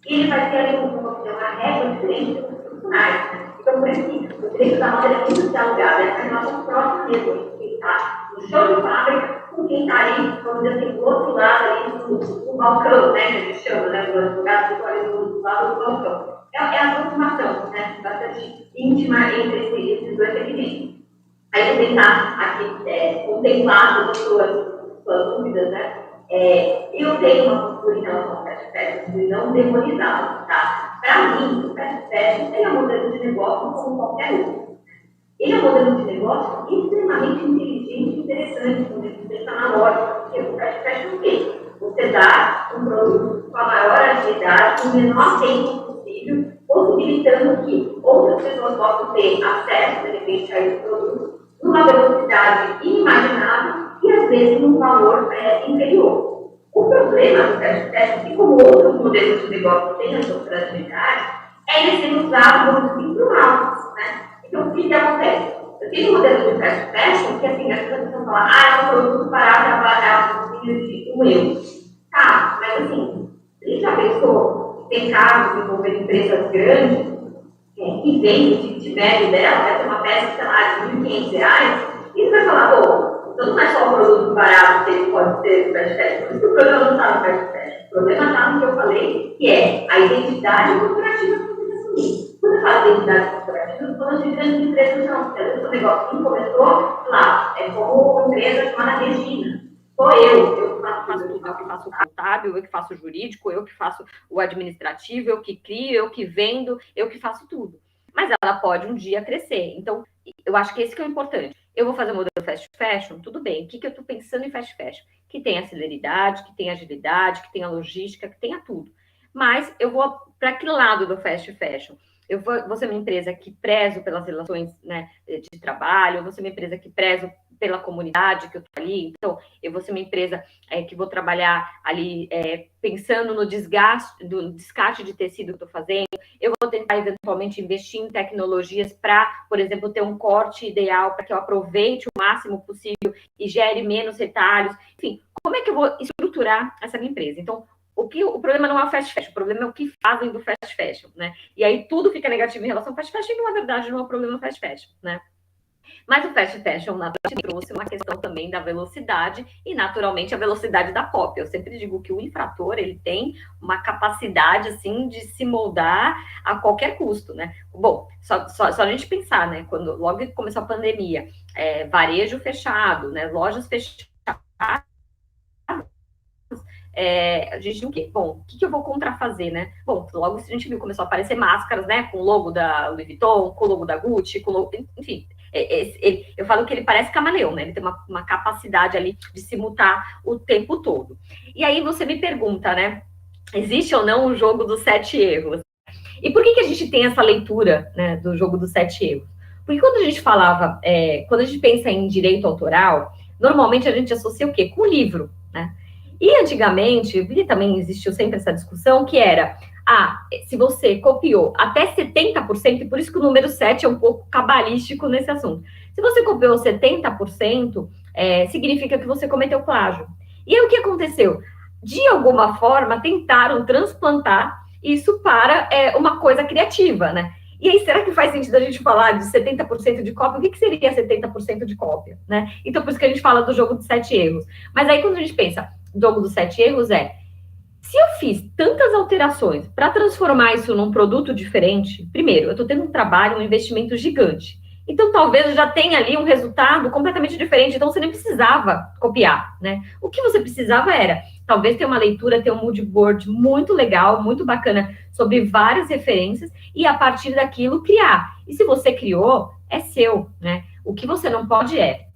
e ele vai ter ali uma regra diferente dos profissionais, né? Então, por isso que o direito da moda é muito dialogado, é a nossa próxima mesmo, quem está no show de fábrica, com quem está aí, vamos dizer assim, do outro lado ali, no balcão, né, que a gente chama, né, do advogado que está ali do lado do balcão. É a aproximação, né, bastante íntima entre esses dois segmentos. Aí eu tentar aqui contemplar as suas dúvidas, né, eu tenho uma postura em relação ao fast fashion de não demonizá-lo, tá? Para mim, o fast fashion é um modelo de negócio como qualquer outro. Ele é um modelo de negócio extremamente inteligente e interessante, quando a gente pensa na lógica, porque o fast fashion o quê? Você dá um produto com a maior agilidade, no menor tempo possível, possibilitando que outras pessoas possam ter acesso, de repente, a esse produto, numa velocidade inimaginável e, às vezes, num valor inferior. O problema do fast fashion, que como outros modelos de negócio têm a sua fragilidade, é ele ser usado, vamos dizer, para o mal, né? Então, o que acontece? Eu tenho um modelo de fast fashion que, assim, as pessoas vão falar, é um produto para trabalhar com de €1. Tá, mas assim, você já pensou que tem casos envolvendo empresas grandes que vendem de médio dela, vai ter uma peça, sei lá, de R$1.500, e você vai falar, então não é só um produto barato que ele pode ser fast fashion, por isso que o problema não está no fast fashion. O problema está no que eu falei, que é a identidade corporativa que você assumir. Quando eu falo de identidade corporativa, eu estou falando de grandes empresas, não, porque às vezes o negócio que começou lá, como uma empresa chamada Regina. Sou eu faço tudo, eu que faço o contábil, eu que faço o jurídico, eu que faço o administrativo, eu que crio, eu que vendo, eu que faço tudo. Mas ela pode um dia crescer. Então, eu acho que esse que é o importante. Eu vou fazer um modelo fast fashion, tudo bem. O que eu estou pensando em fast fashion? Que tenha celeridade, que tenha agilidade, que tenha logística, que tenha tudo. Mas eu vou para que lado do fast fashion? Eu vou ser uma empresa que prezo pelas relações, né, de trabalho, eu vou ser uma empresa que prezo pela comunidade que eu estou ali, então eu vou ser uma empresa que vou trabalhar ali pensando no descarte de tecido que estou fazendo, eu vou tentar eventualmente investir em tecnologias para, por exemplo, ter um corte ideal para que eu aproveite o máximo possível e gere menos retalhos, enfim, como é que eu vou estruturar essa minha empresa? Então, o problema não é o fast fashion, o problema é o que fazem do fast fashion, né? E aí tudo fica negativo em relação ao fast fashion e, na verdade, não é o problema do fast fashion, né? Mas o fast fashion, na verdade, trouxe uma questão também da velocidade e, naturalmente, a velocidade da cópia. Eu sempre digo que o infrator, ele tem uma capacidade, assim, de se moldar a qualquer custo, né? Bom, só a gente pensar, né? Quando logo que começou a pandemia, varejo fechado, né? Lojas fechadas, a gente viu o quê? Bom, o que eu vou contrafazer, né? Bom, logo a gente viu, começou a aparecer máscaras, né? Com o logo da Louis Vuitton, com o logo da Gucci, com o logo, enfim. Eu falo que ele parece camaleão, né? Ele tem uma capacidade ali de se mutar o tempo todo. E aí você me pergunta, né? Existe ou não o jogo dos 7 erros? E por que a gente tem essa leitura, né, do jogo dos 7 erros? Porque quando a gente falava, quando a gente pensa em direito autoral, normalmente a gente associa o quê? Com o livro, né? E antigamente, e também existiu sempre essa discussão, que era, se você copiou até 70%, e por isso que o número 7 é um pouco cabalístico nesse assunto. Se você copiou 70%, significa que você cometeu plágio. E aí o que aconteceu? De alguma forma, tentaram transplantar isso para uma coisa criativa, né? E aí, será que faz sentido a gente falar de 70% de cópia? O que seria 70% de cópia, né? Então, por isso que a gente fala do jogo de 7 erros. Mas aí, quando a gente pensa, jogo dos 7 erros é, se eu fiz tantas alterações para transformar isso num produto diferente, primeiro, eu estou tendo um trabalho, um investimento gigante. Então, talvez eu já tenha ali um resultado completamente diferente. Então, você nem precisava copiar, né? O que você precisava era, talvez, ter uma leitura, ter um mood board muito legal, muito bacana, sobre várias referências, e a partir daquilo criar. E se você criou, é seu, né? O que você não pode é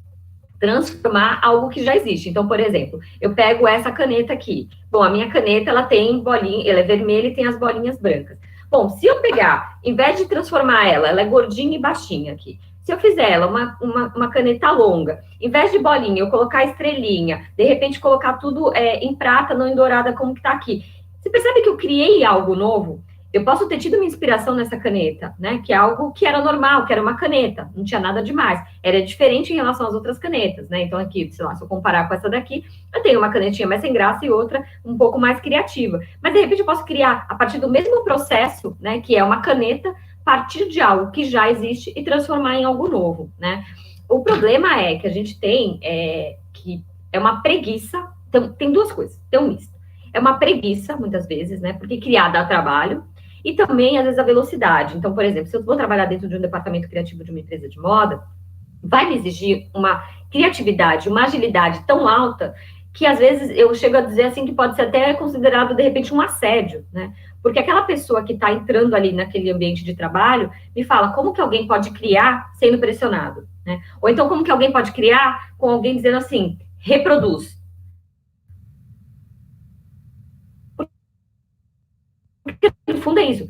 transformar algo que já existe. Então, por exemplo, eu pego essa caneta aqui. Bom, a minha caneta, ela tem bolinha, ela é vermelha e tem as bolinhas brancas. Bom, se eu pegar, em vez de transformar ela é gordinha e baixinha aqui. Se eu fizer ela uma caneta longa, em vez de bolinha, eu colocar estrelinha, de repente colocar tudo em prata, não em dourada, como que tá aqui. Você percebe que eu criei algo novo? Eu posso ter tido uma inspiração nessa caneta, né? Que é algo que era normal, que era uma caneta, não tinha nada demais. Era diferente em relação às outras canetas, né? Então, aqui, sei lá, se eu comparar com essa daqui, eu tenho uma canetinha mais sem graça e outra um pouco mais criativa. Mas, de repente, eu posso criar, a partir do mesmo processo, né? Que é uma caneta, partir de algo que já existe e transformar em algo novo, né? O problema é que a gente tem que é uma preguiça. Então, tem duas coisas, tem um misto. É uma preguiça, muitas vezes, né? Porque criar dá trabalho. E também, às vezes, a velocidade. Então, por exemplo, se eu vou trabalhar dentro de um departamento criativo de uma empresa de moda, vai me exigir uma criatividade, uma agilidade tão alta que, às vezes, eu chego a dizer assim que pode ser até considerado, de repente, um assédio, né? Porque aquela pessoa que está entrando ali naquele ambiente de trabalho me fala como que alguém pode criar sendo pressionado, né? Ou então, como que alguém pode criar com alguém dizendo assim, reproduz. Porque, no fundo, é isso.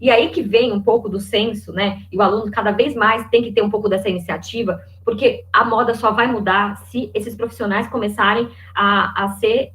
E aí que vem um pouco do senso, né? E o aluno cada vez mais tem que ter um pouco dessa iniciativa, porque a moda só vai mudar se esses profissionais começarem a ser...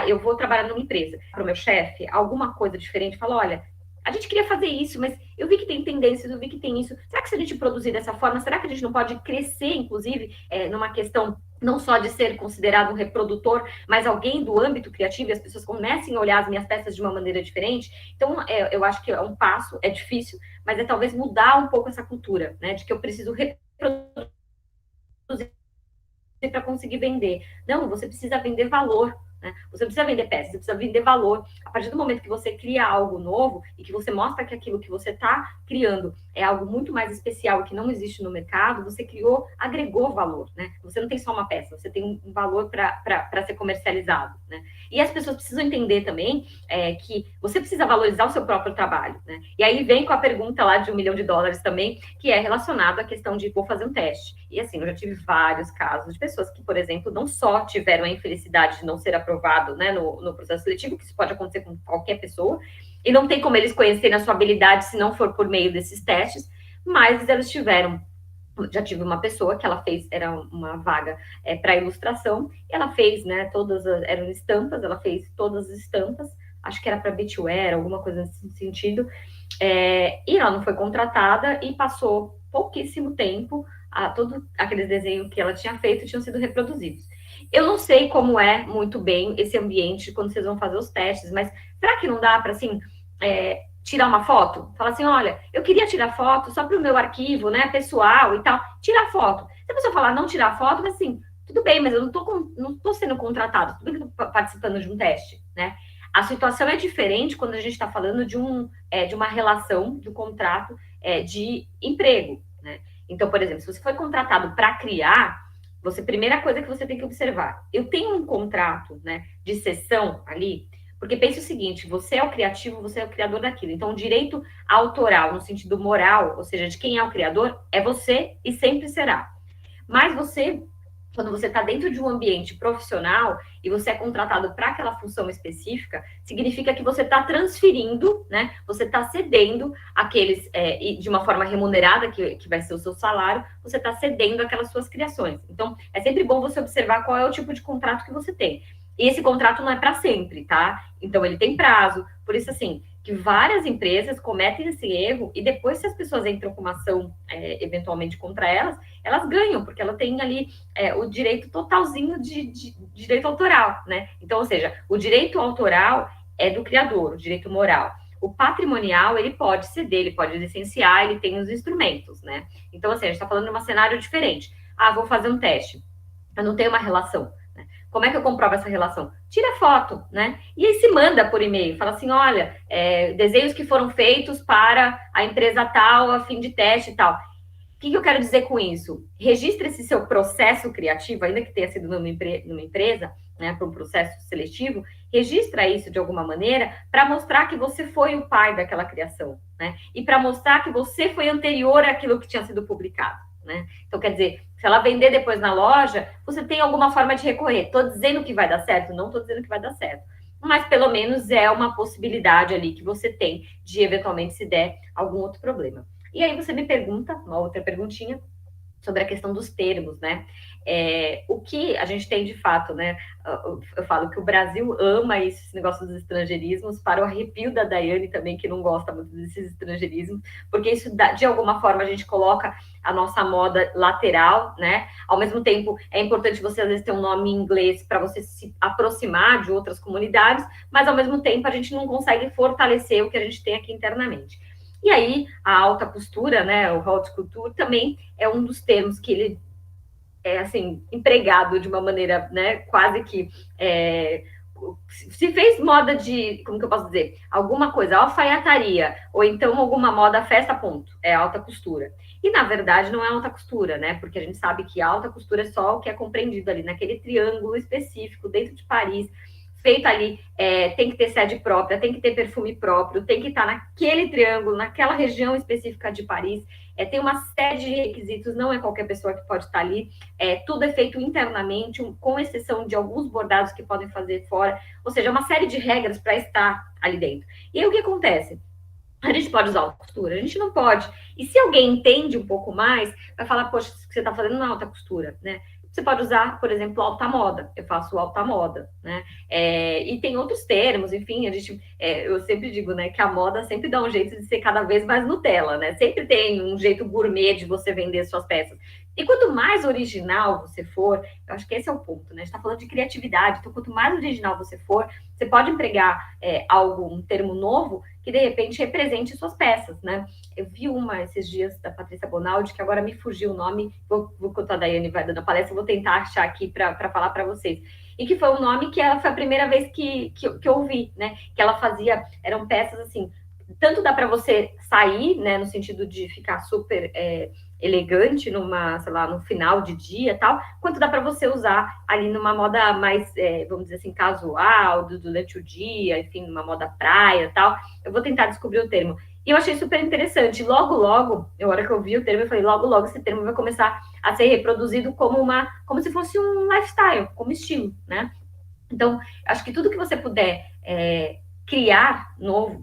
eu vou trabalhar numa empresa, para o meu chefe, alguma coisa diferente, fala, olha, a gente queria fazer isso, mas eu vi que tem tendências, eu vi que tem isso. Será que se a gente produzir dessa forma, será que a gente não pode crescer, inclusive, numa questão não só de ser considerado um reprodutor, mas alguém do âmbito criativo, e as pessoas comecem a olhar as minhas peças de uma maneira diferente? Então, eu acho que é um passo, é difícil, mas é talvez mudar um pouco essa cultura, né, de que eu preciso reproduzir para conseguir vender. Não, você precisa vender valor. Né? Você precisa vender peças, você precisa vender valor. A partir do momento que você cria algo novo e que você mostra que aquilo que você está criando é algo muito mais especial e que não existe no mercado, você criou, agregou valor. Né? Você não tem só uma peça, você tem um valor para ser comercializado. Né? E as pessoas precisam entender também que você precisa valorizar o seu próprio trabalho. Né? E aí vem com a pergunta lá de $1 milhão também, que é relacionado à questão de vou fazer um teste. E assim, eu já tive vários casos de pessoas que, por exemplo, não só tiveram a infelicidade de não ser aprovado, né, no processo seletivo, que isso pode acontecer com qualquer pessoa, e não tem como eles conhecerem a sua habilidade se não for por meio desses testes, mas eles tiveram, já tive uma pessoa que ela fez, era uma vaga para ilustração, e ela fez, né, eram estampas, ela fez todas as estampas, acho que era para beachwear, alguma coisa nesse sentido, e ela não foi contratada e passou pouquíssimo tempo, todo aqueles desenhos que ela tinha feito tinham sido reproduzidos. Eu não sei como é muito bem esse ambiente quando vocês vão fazer os testes, mas será que não dá para, assim, tirar uma foto? Falar assim, olha, eu queria tirar foto só para o meu arquivo, né, pessoal e tal. Tirar foto. Se a pessoa falar não tirar foto, mas assim, tudo bem, mas eu não tô sendo contratado, tudo bem que eu tô participando de um teste, né? A situação é diferente quando a gente está falando de uma relação, de um contrato de emprego, né? Então, por exemplo, se você foi contratado para criar, primeira coisa que você tem que observar, eu tenho um contrato, né, de cessão ali, porque pense o seguinte, você é o criativo, você é o criador daquilo. Então, o direito autoral, no sentido moral, ou seja, de quem é o criador, é você e sempre será. Mas você, quando você está dentro de um ambiente profissional e você é contratado para aquela função específica, significa que você está transferindo, né? Você está cedendo aqueles, de uma forma remunerada, que vai ser o seu salário, você está cedendo aquelas suas criações. Então, é sempre bom você observar qual é o tipo de contrato que você tem. E esse contrato não é para sempre, tá? Então, ele tem prazo. Por isso, assim, que várias empresas cometem esse erro e depois, se as pessoas entram com uma ação, eventualmente, contra elas, elas ganham, porque ela tem ali o direito totalzinho de direito autoral, né? Então, ou seja, o direito autoral é do criador, o direito moral. O patrimonial, ele pode ceder, ele pode licenciar, ele tem os instrumentos, né? Então, assim, a gente está falando de um cenário diferente. Ah, vou fazer um teste. Eu não tenho uma relação. Né? Como é que eu comprovo essa relação? Tira foto, né? E aí se manda por e-mail. Fala assim, olha, desenhos que foram feitos para a empresa tal, a fim de teste e tal. O que eu quero dizer com isso? Registre esse seu processo criativo, ainda que tenha sido numa empresa, né, para um processo seletivo, registra isso de alguma maneira para mostrar que você foi o pai daquela criação, né? E para mostrar que você foi anterior àquilo que tinha sido publicado, né? Então, quer dizer, se ela vender depois na loja, você tem alguma forma de recorrer. Estou dizendo que vai dar certo? Não estou dizendo que vai dar certo. Mas, pelo menos, é uma possibilidade ali que você tem de, eventualmente, se der algum outro problema. E aí você me pergunta, uma outra perguntinha, sobre a questão dos termos, né? O que a gente tem de fato, né? Eu falo que o Brasil ama esse negócio dos estrangeirismos, para o arrepio da Daiane também, que não gosta muito desses estrangeirismos, porque isso, de alguma forma, a gente coloca a nossa moda lateral, né? Ao mesmo tempo, é importante você, às vezes, ter um nome em inglês para você se aproximar de outras comunidades, mas, ao mesmo tempo, a gente não consegue fortalecer o que a gente tem aqui internamente. E aí, a alta costura, né, o haute couture, também é um dos termos que ele é, assim, empregado de uma maneira, né, quase que... se fez moda de, como que eu posso dizer? Alguma coisa, alfaiataria, ou então alguma moda festa, ponto. É alta costura. E, na verdade, não é alta costura, né? Porque a gente sabe que alta costura é só o que é compreendido ali, naquele triângulo específico, dentro de Paris, feito ali, tem que ter sede própria, tem que ter perfume próprio, tem que estar naquele triângulo, naquela região específica de Paris, tem uma série de requisitos, não é qualquer pessoa que pode estar ali, tudo é feito internamente, com exceção de alguns bordados que podem fazer fora, ou seja, uma série de regras para estar ali dentro. E aí o que acontece? A gente pode usar alta costura? A gente não pode. E se alguém entende um pouco mais, vai falar, poxa, o que você está fazendo não é alta costura, né? Você pode usar, por exemplo, alta moda. Eu faço alta moda, né? E tem outros termos, enfim, eu sempre digo, né, que a moda sempre dá um jeito de ser cada vez mais Nutella, né? Sempre tem um jeito gourmet de você vender suas peças. E quanto mais original você for, eu acho que esse é o ponto, né? A gente está falando de criatividade, então quanto mais original você for, você pode empregar um termo novo que, de repente, represente suas peças, né? Eu vi uma esses dias da Patrícia Bonaldi, que agora me fugiu o nome, vou contar a Daiane vai dando a palestra, vou tentar achar aqui para falar para vocês. E que foi um nome que foi a primeira vez que eu ouvi, né? Que ela fazia, eram peças assim, tanto dá para você sair, né? No sentido de ficar super elegante sei lá, no final de dia e tal, quanto dá para você usar ali numa moda mais, vamos dizer assim, casual, durante o dia, enfim, numa moda praia e tal. Eu vou tentar descobrir o termo. E eu achei super interessante. Logo, logo, na hora que eu vi o termo, eu falei, logo, logo, esse termo vai começar a ser reproduzido como se fosse um lifestyle, como estilo, né? Então, acho que tudo que você puder criar novo,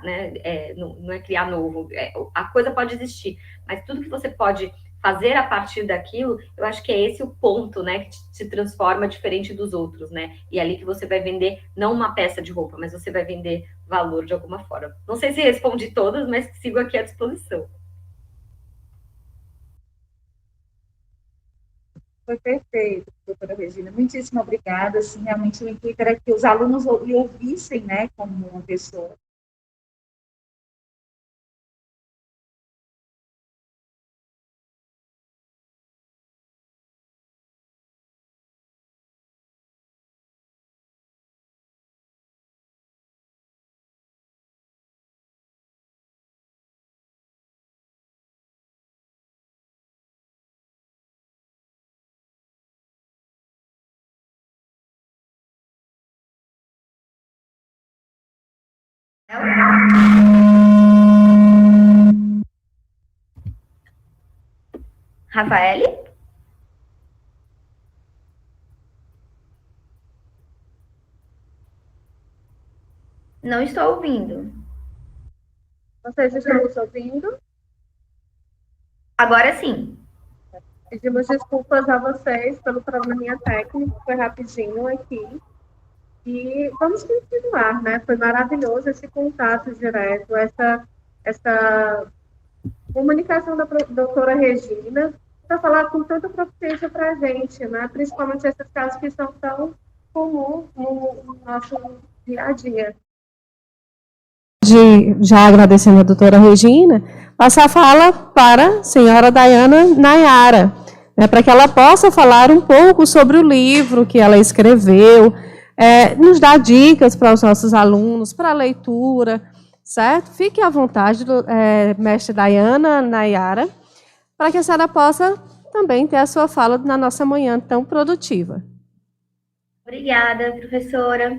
né? Não é criar novo, a coisa pode existir, mas tudo que você pode fazer a partir daquilo, eu acho que é esse o ponto, né, que te transforma diferente dos outros, né, e é ali que você vai vender, não uma peça de roupa, mas você vai vender valor de alguma forma. Não sei se respondi todas, mas sigo aqui à disposição. Foi perfeito, doutora Regina. Muitíssimo obrigada. Assim, realmente o intuito era que os alunos lhe ouvissem, né, como uma pessoa. Rafaele? Não estou ouvindo. Vocês estão nos ouvindo? Agora sim. Pedimos desculpas a vocês pelo probleminha técnico, foi rapidinho aqui. E vamos continuar, né? Foi maravilhoso esse contato direto, essa comunicação da doutora Regina, para falar com tanta proficiência para a gente, né? Principalmente esses casos que são tão comuns no nosso dia a dia. já agradecendo a doutora Regina, passar a fala para a senhora Dayana Nayara, né, para que ela possa falar um pouco sobre o livro que ela escreveu, nos dar dicas para os nossos alunos, para a leitura, certo? Fique à vontade, mestre Dayana Nayara, para que a senhora possa também ter a sua fala na nossa manhã tão produtiva. Obrigada, professora.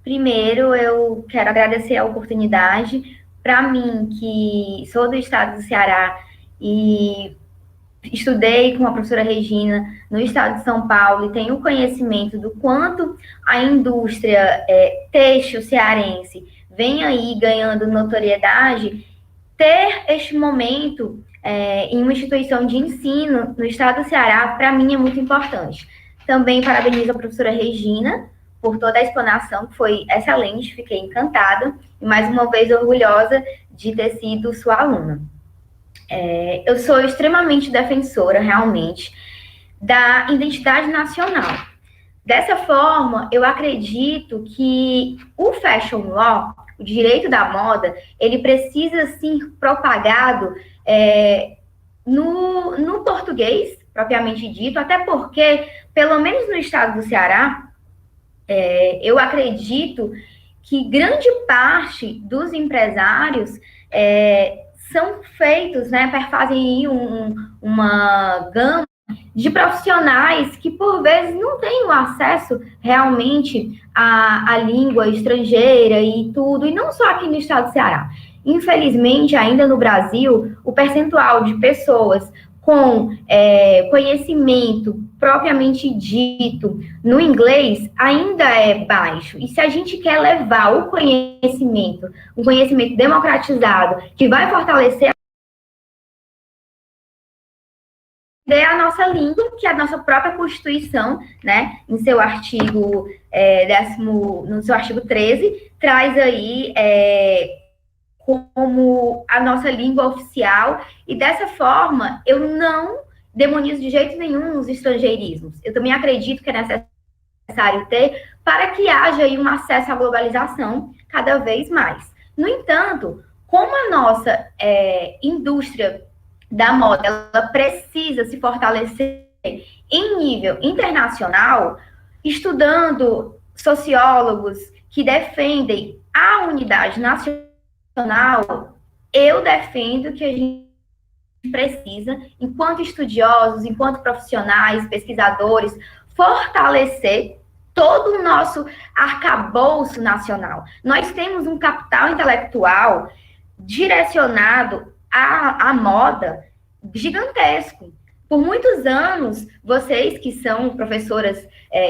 Primeiro, eu quero agradecer a oportunidade. Para mim, que sou do estado do Ceará e estudei com a professora Regina no estado de São Paulo e tenho conhecimento do quanto a indústria têxtil cearense vem aí ganhando notoriedade, ter este momento em uma instituição de ensino no estado do Ceará, para mim, é muito importante. Também parabenizo a professora Regina por toda a explanação, que foi excelente, fiquei encantada e, mais uma vez, orgulhosa de ter sido sua aluna. Eu sou extremamente defensora, realmente, da identidade nacional. Dessa forma, eu acredito que o fashion law, o direito da moda, ele precisa ser propagado no português, propriamente dito, até porque, pelo menos no estado do Ceará, eu acredito que grande parte dos empresários são feitos, né, fazem uma gama de profissionais que, por vezes, não têm o acesso realmente à língua estrangeira e tudo, e não só aqui no estado do Ceará. Infelizmente, ainda no Brasil, o percentual de pessoas com conhecimento propriamente dito no inglês ainda é baixo. E se a gente quer levar o conhecimento, um conhecimento democratizado, que vai fortalecer a nossa língua, que é a nossa própria Constituição, né, em seu artigo no seu artigo 13, traz aí como a nossa língua oficial, e dessa forma eu não demonizo de jeito nenhum os estrangeirismos. Eu também acredito que é necessário ter para que haja aí um acesso à globalização cada vez mais. No entanto, como a nossa indústria da moda ela precisa se fortalecer em nível internacional, estudando sociólogos que defendem a unidade nacional, eu defendo que a gente precisa, enquanto estudiosos, enquanto profissionais, pesquisadores, fortalecer todo o nosso arcabouço nacional. Nós temos um capital intelectual direcionado à moda gigantesco. Por muitos anos, vocês que são professoras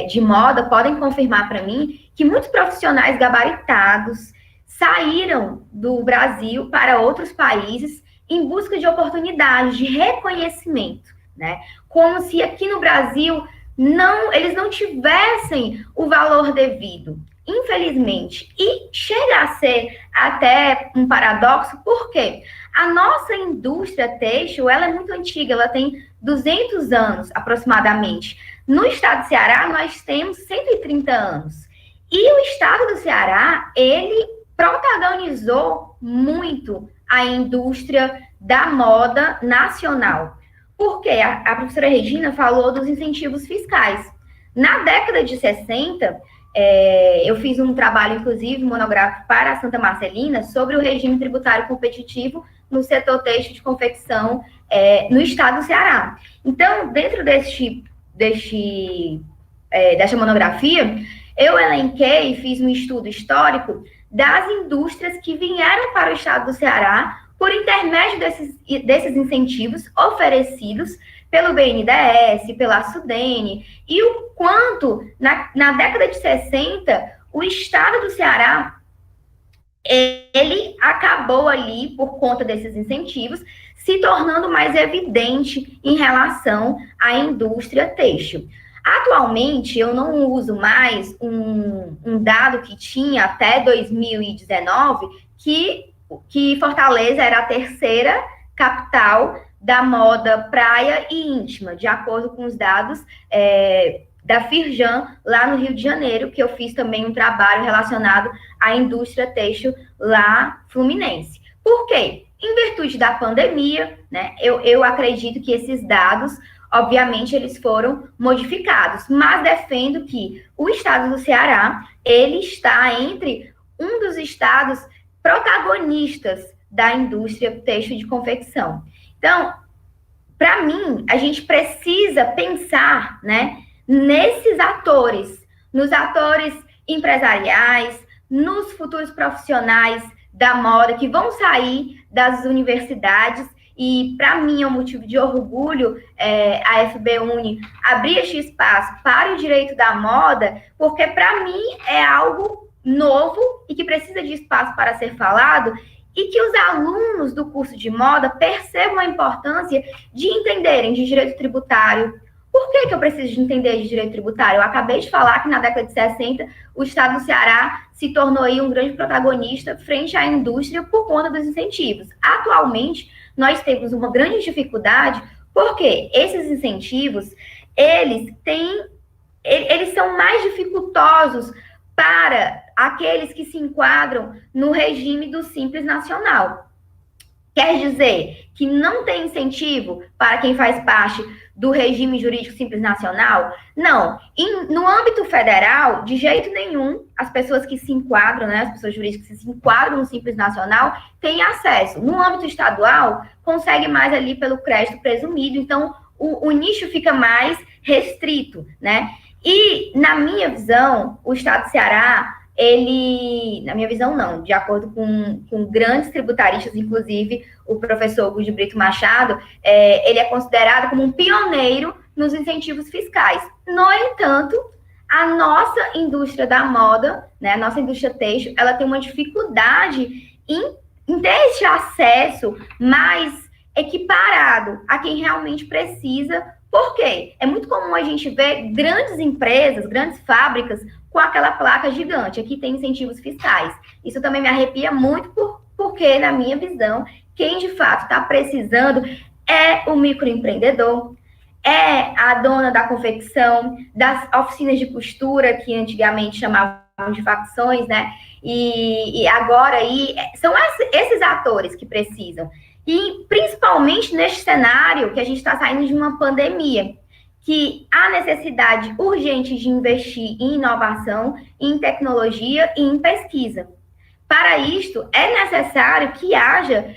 de moda podem confirmar para mim que muitos profissionais gabaritados saíram do Brasil para outros países em busca de oportunidades, de reconhecimento, né? Como se aqui no Brasil eles não tivessem o valor devido, infelizmente. E chega a ser até um paradoxo, porque a nossa indústria têxtil, ela é muito antiga, ela tem 200 anos aproximadamente. No estado do Ceará, nós temos 130 anos. E o estado do Ceará, ele protagonizou muito a indústria da moda nacional. Porque a professora Regina falou dos incentivos fiscais. Na década de 60, eu fiz um trabalho, inclusive, monográfico para a Santa Marcelina sobre o regime tributário competitivo no setor têxtil de confecção no estado do Ceará. Então, dentro desta monografia, eu elenquei e fiz um estudo histórico das indústrias que vieram para o estado do Ceará por intermédio desses incentivos oferecidos pelo BNDES, pela Sudene, e o quanto, na década de 60, o estado do Ceará, ele acabou ali, por conta desses incentivos, se tornando mais evidente em relação à indústria têxtil. Atualmente, eu não uso mais um dado que tinha até 2019, que Fortaleza era a terceira capital da moda praia e íntima, de acordo com os dados da Firjan, lá no Rio de Janeiro, que eu fiz também um trabalho relacionado à indústria têxtil lá fluminense. Por quê? Em virtude da pandemia, né, eu acredito que esses dados, obviamente, eles foram modificados, mas defendo que o estado do Ceará, ele está entre um dos estados protagonistas da indústria têxtil de confecção. Então, para mim, a gente precisa pensar, né, nesses atores, nos atores empresariais, nos futuros profissionais da moda que vão sair das universidades. E, para mim, é um motivo de orgulho a FB-Uni abrir este espaço para o direito da moda, porque, para mim, é algo novo e que precisa de espaço para ser falado, e que os alunos do curso de moda percebam a importância de entenderem de direito tributário. Por que eu preciso de entender de direito tributário? Eu acabei de falar que na década de 60 o estado do Ceará se tornou aí um grande protagonista frente à indústria por conta dos incentivos. Atualmente, nós temos uma grande dificuldade porque esses incentivos, eles são mais dificultosos para aqueles que se enquadram no regime do Simples Nacional. Quer dizer que não tem incentivo para quem faz parte do regime jurídico Simples Nacional? Não. No âmbito federal, de jeito nenhum, as pessoas que se enquadram, né, as pessoas jurídicas que se enquadram no Simples Nacional, têm acesso. No âmbito estadual, consegue mais ali pelo crédito presumido, então o nicho fica mais restrito, né? E, na minha visão, o estado do Ceará, na minha visão não, de acordo com grandes tributaristas, inclusive o professor Hugo de Brito Machado, ele é considerado como um pioneiro nos incentivos fiscais. No entanto, a nossa indústria da moda, né, a nossa indústria têxtil, ela tem uma dificuldade em ter esse acesso mais equiparado a quem realmente precisa. Por quê? É muito comum a gente ver grandes empresas, grandes fábricas com aquela placa gigante. Aqui tem incentivos fiscais. Isso também me arrepia muito porque, na minha visão, quem de fato está precisando é o microempreendedor, é a dona da confecção, das oficinas de costura, que antigamente chamavam de facções, né? E agora aí são esses atores que precisam. E principalmente neste cenário que a gente está saindo de uma pandemia, que há necessidade urgente de investir em inovação, em tecnologia e em pesquisa. Para isto, é necessário que haja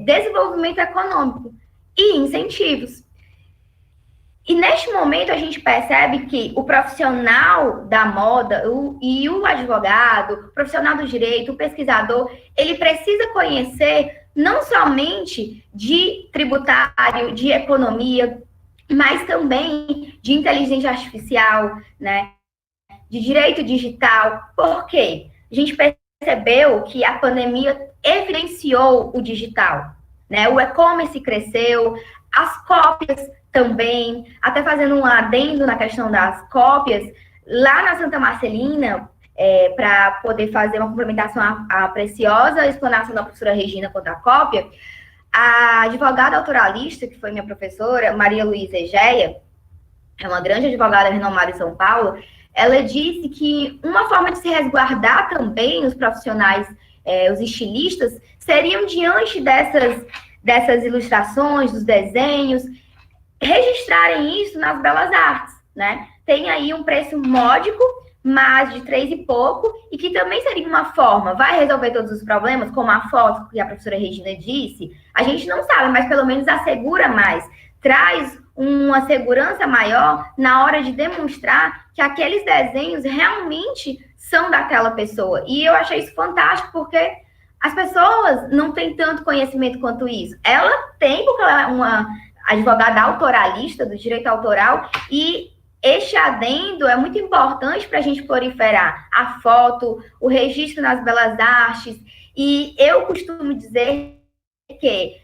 desenvolvimento econômico e incentivos. E neste momento a gente percebe que o profissional da moda e o advogado, o profissional do direito, o pesquisador, ele precisa conhecer não somente de tributário, de economia, mas também de inteligência artificial, né? De direito digital. Por quê? A gente percebeu que a pandemia evidenciou o digital, né? O e-commerce cresceu, as cópias também, até fazendo um adendo na questão das cópias, lá na Santa Marcelina, para poder fazer uma complementação à preciosa explanação da professora Regina quanto à cópia, a advogada autoralista, que foi minha professora, Maria Luísa Egeia, é uma grande advogada renomada em São Paulo, ela disse que uma forma de se resguardar também os profissionais, os estilistas, seriam diante dessas ilustrações, dos desenhos, registrarem isso nas belas artes, né? Tem aí um preço módico, mas de 3 e pouco, e que também seria uma forma, vai resolver todos os problemas, como a foto que a professora Regina disse, a gente não sabe, mas pelo menos assegura mais, traz uma segurança maior na hora de demonstrar que aqueles desenhos realmente são daquela pessoa. E eu achei isso fantástico, porque as pessoas não têm tanto conhecimento quanto isso. Ela tem, porque ela é uma advogada autoralista do direito autoral, e este adendo é muito importante para a gente proliferar a foto, o registro nas belas artes, e eu costumo dizer que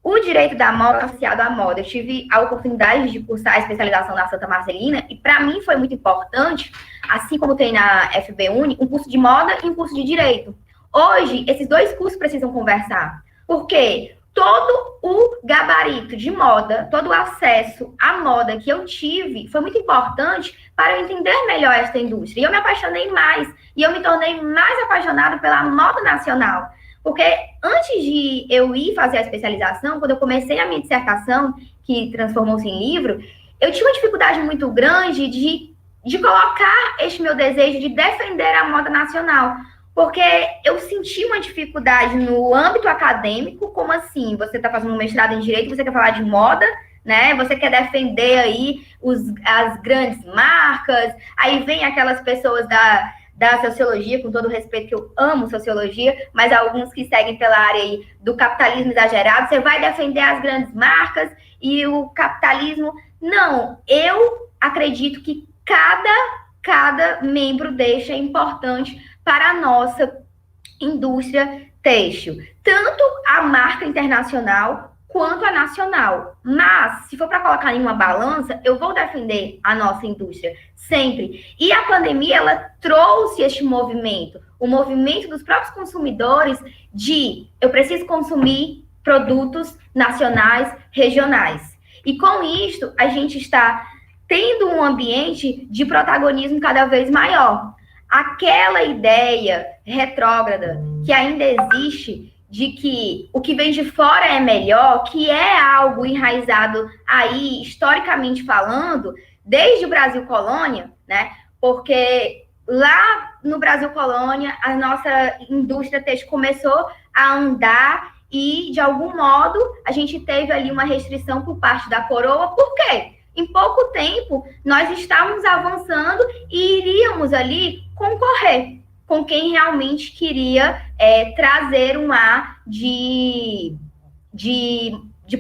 o direito da moda associado à moda. Eu tive a oportunidade de cursar a especialização na Santa Marcelina, e para mim foi muito importante, assim como tem na FB-Uni, um curso de moda e um curso de direito. Hoje, esses dois cursos precisam conversar. Por quê? todo o gabarito de moda, todo o acesso à moda que eu tive foi muito importante para eu entender melhor esta indústria. E eu me apaixonei mais, e eu me tornei mais apaixonada pela moda nacional. Porque antes de eu ir fazer a especialização, quando eu comecei a minha dissertação, que transformou-se em livro, eu tinha uma dificuldade muito grande de colocar este meu desejo de defender a moda nacional. Porque eu senti uma dificuldade no âmbito acadêmico, como assim? Você está fazendo um mestrado em Direito, você quer falar de moda, né? Você quer defender aí as grandes marcas, aí vem aquelas pessoas da sociologia, com todo o respeito que eu amo sociologia, mas alguns que seguem pela área aí do capitalismo exagerado, você vai defender as grandes marcas e o capitalismo. Não, eu acredito que cada membro deste é importante para a nossa indústria têxtil, tanto a marca internacional quanto a nacional. Mas, se for para colocar em uma balança, eu vou defender a nossa indústria, sempre. E a pandemia, ela trouxe este movimento, o movimento dos próprios consumidores de eu preciso consumir produtos nacionais, regionais. E com isto, a gente está tendo um ambiente de protagonismo cada vez maior. Aquela ideia retrógrada que ainda existe de que o que vem de fora é melhor, que é algo enraizado aí, historicamente falando, desde o Brasil Colônia, né? Porque lá no Brasil Colônia, a nossa indústria têxtil começou a andar e, de algum modo, a gente teve ali uma restrição por parte da coroa. Por quê? Em pouco tempo, nós estávamos avançando e iríamos ali concorrer com quem realmente queria trazer um ar de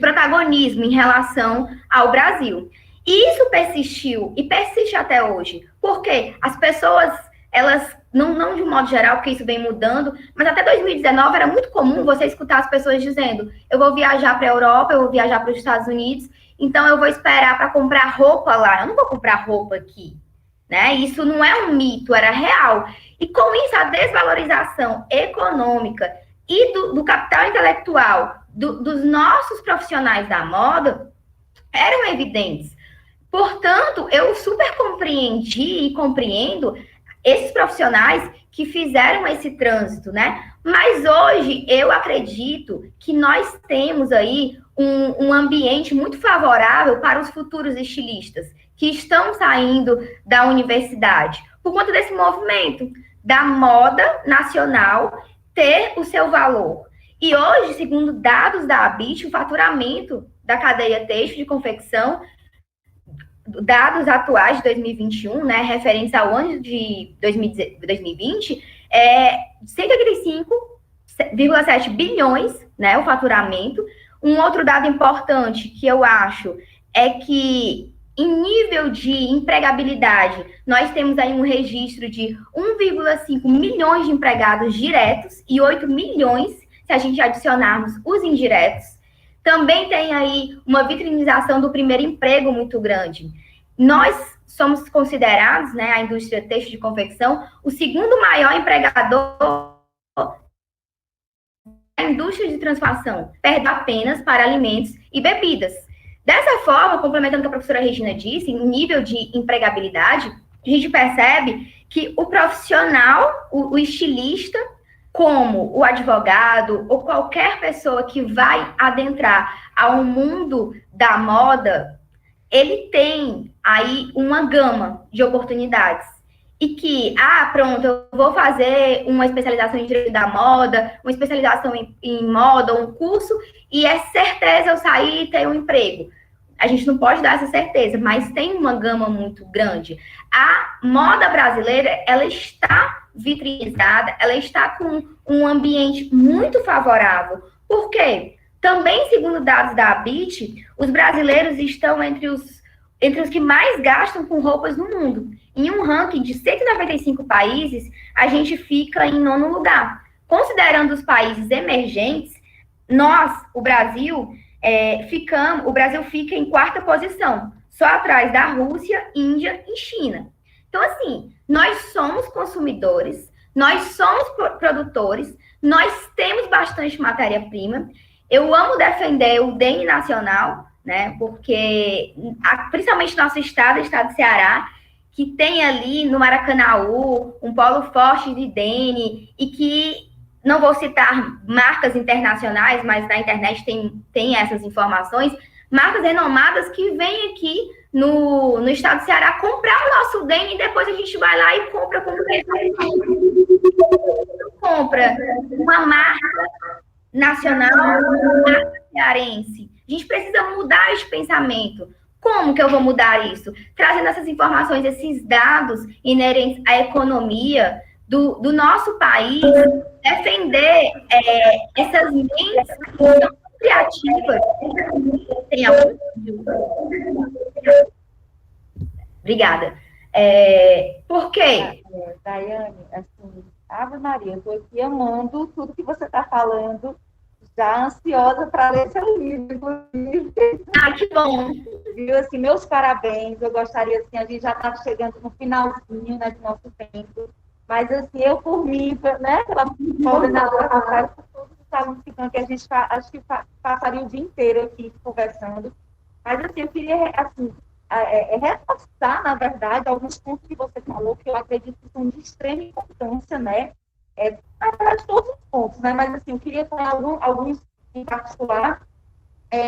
protagonismo em relação ao Brasil. E isso persistiu e persiste até hoje. Por quê? As pessoas, elas, não de um modo geral, porque isso vem mudando, mas até 2019 era muito comum você escutar as pessoas dizendo: eu vou viajar para a Europa, eu vou viajar para os Estados Unidos, então eu vou esperar para comprar roupa lá, eu não vou comprar roupa aqui, né? Isso não é um mito, era real. E com isso, a desvalorização econômica e do capital intelectual dos nossos profissionais da moda eram evidentes. Portanto, eu super compreendi e compreendo esses profissionais que fizeram esse trânsito, né? Mas hoje eu acredito que nós temos aí um ambiente muito favorável para os futuros estilistas que estão saindo da universidade, por conta desse movimento da moda nacional ter o seu valor. E hoje, segundo dados da ABIT, o faturamento da cadeia têxtil de confecção, dados atuais de 2021, né, referentes ao ano de 2020, é 185,7 bilhões, né, o faturamento. Um outro dado importante que eu acho é que, em nível de empregabilidade, nós temos aí um registro de 1,5 milhões de empregados diretos e 8 milhões, se a gente adicionarmos os indiretos. Também tem aí uma vitrinização do primeiro emprego muito grande. Nós somos considerados, né, a indústria têxtil de confecção, o segundo maior empregador da indústria de transformação, perde apenas para alimentos e bebidas. Dessa forma, complementando o que a professora Regina disse, em nível de empregabilidade, a gente percebe que o profissional, o estilista, como o advogado ou qualquer pessoa que vai adentrar ao mundo da moda, ele tem aí uma gama de oportunidades. E que, pronto, eu vou fazer uma especialização em direito da moda, uma especialização em moda, um curso, e é certeza eu sair e ter um emprego. A gente não pode dar essa certeza, mas tem uma gama muito grande. A moda brasileira, ela está vitrinizada, ela está com um ambiente muito favorável. Por quê? Também, segundo dados da ABIT, os brasileiros estão entre os que mais gastam com roupas no mundo. Em um ranking de 195 países, a gente fica em 9º lugar. Considerando os países emergentes, o Brasil fica em 4ª posição, só atrás da Rússia, Índia e China. Então, assim, nós somos consumidores, nós somos produtores, nós temos bastante matéria-prima, Eu amo defender o DENI nacional, né? Porque, principalmente nosso estado do Ceará, que tem ali no Maracanaú um polo forte de DENI e que, não vou citar marcas internacionais, mas na internet tem essas informações, marcas renomadas que vêm aqui no estado do Ceará comprar o nosso DENI e depois a gente vai lá e compra como compra uma marca nacional, uma marca cearense. A gente precisa mudar esse pensamento. Como que eu vou mudar isso? Trazendo essas informações, esses dados inerentes à economia do nosso país, defender essas mentes criativas. Tem algum? Obrigada. Por quê? Daiane, assim, Ave Maria, eu estou aqui amando tudo que você está falando, já ansiosa para ler seu livro, inclusive. Ah, que bom! Viu, assim, meus parabéns, eu gostaria, assim, a gente já está chegando no finalzinho, né, do nosso tempo, mas, assim, eu, por mim, né, pela coordenadora Rafael, por todos os alunos que estão aqui, a gente acho que passaria o dia inteiro aqui conversando, mas, assim, eu queria, assim, reforçar, na verdade, alguns pontos que você falou, que eu acredito que são de extrema importância, né? Na verdade, todos os pontos, né? Mas, assim, eu queria falar alguns em particular.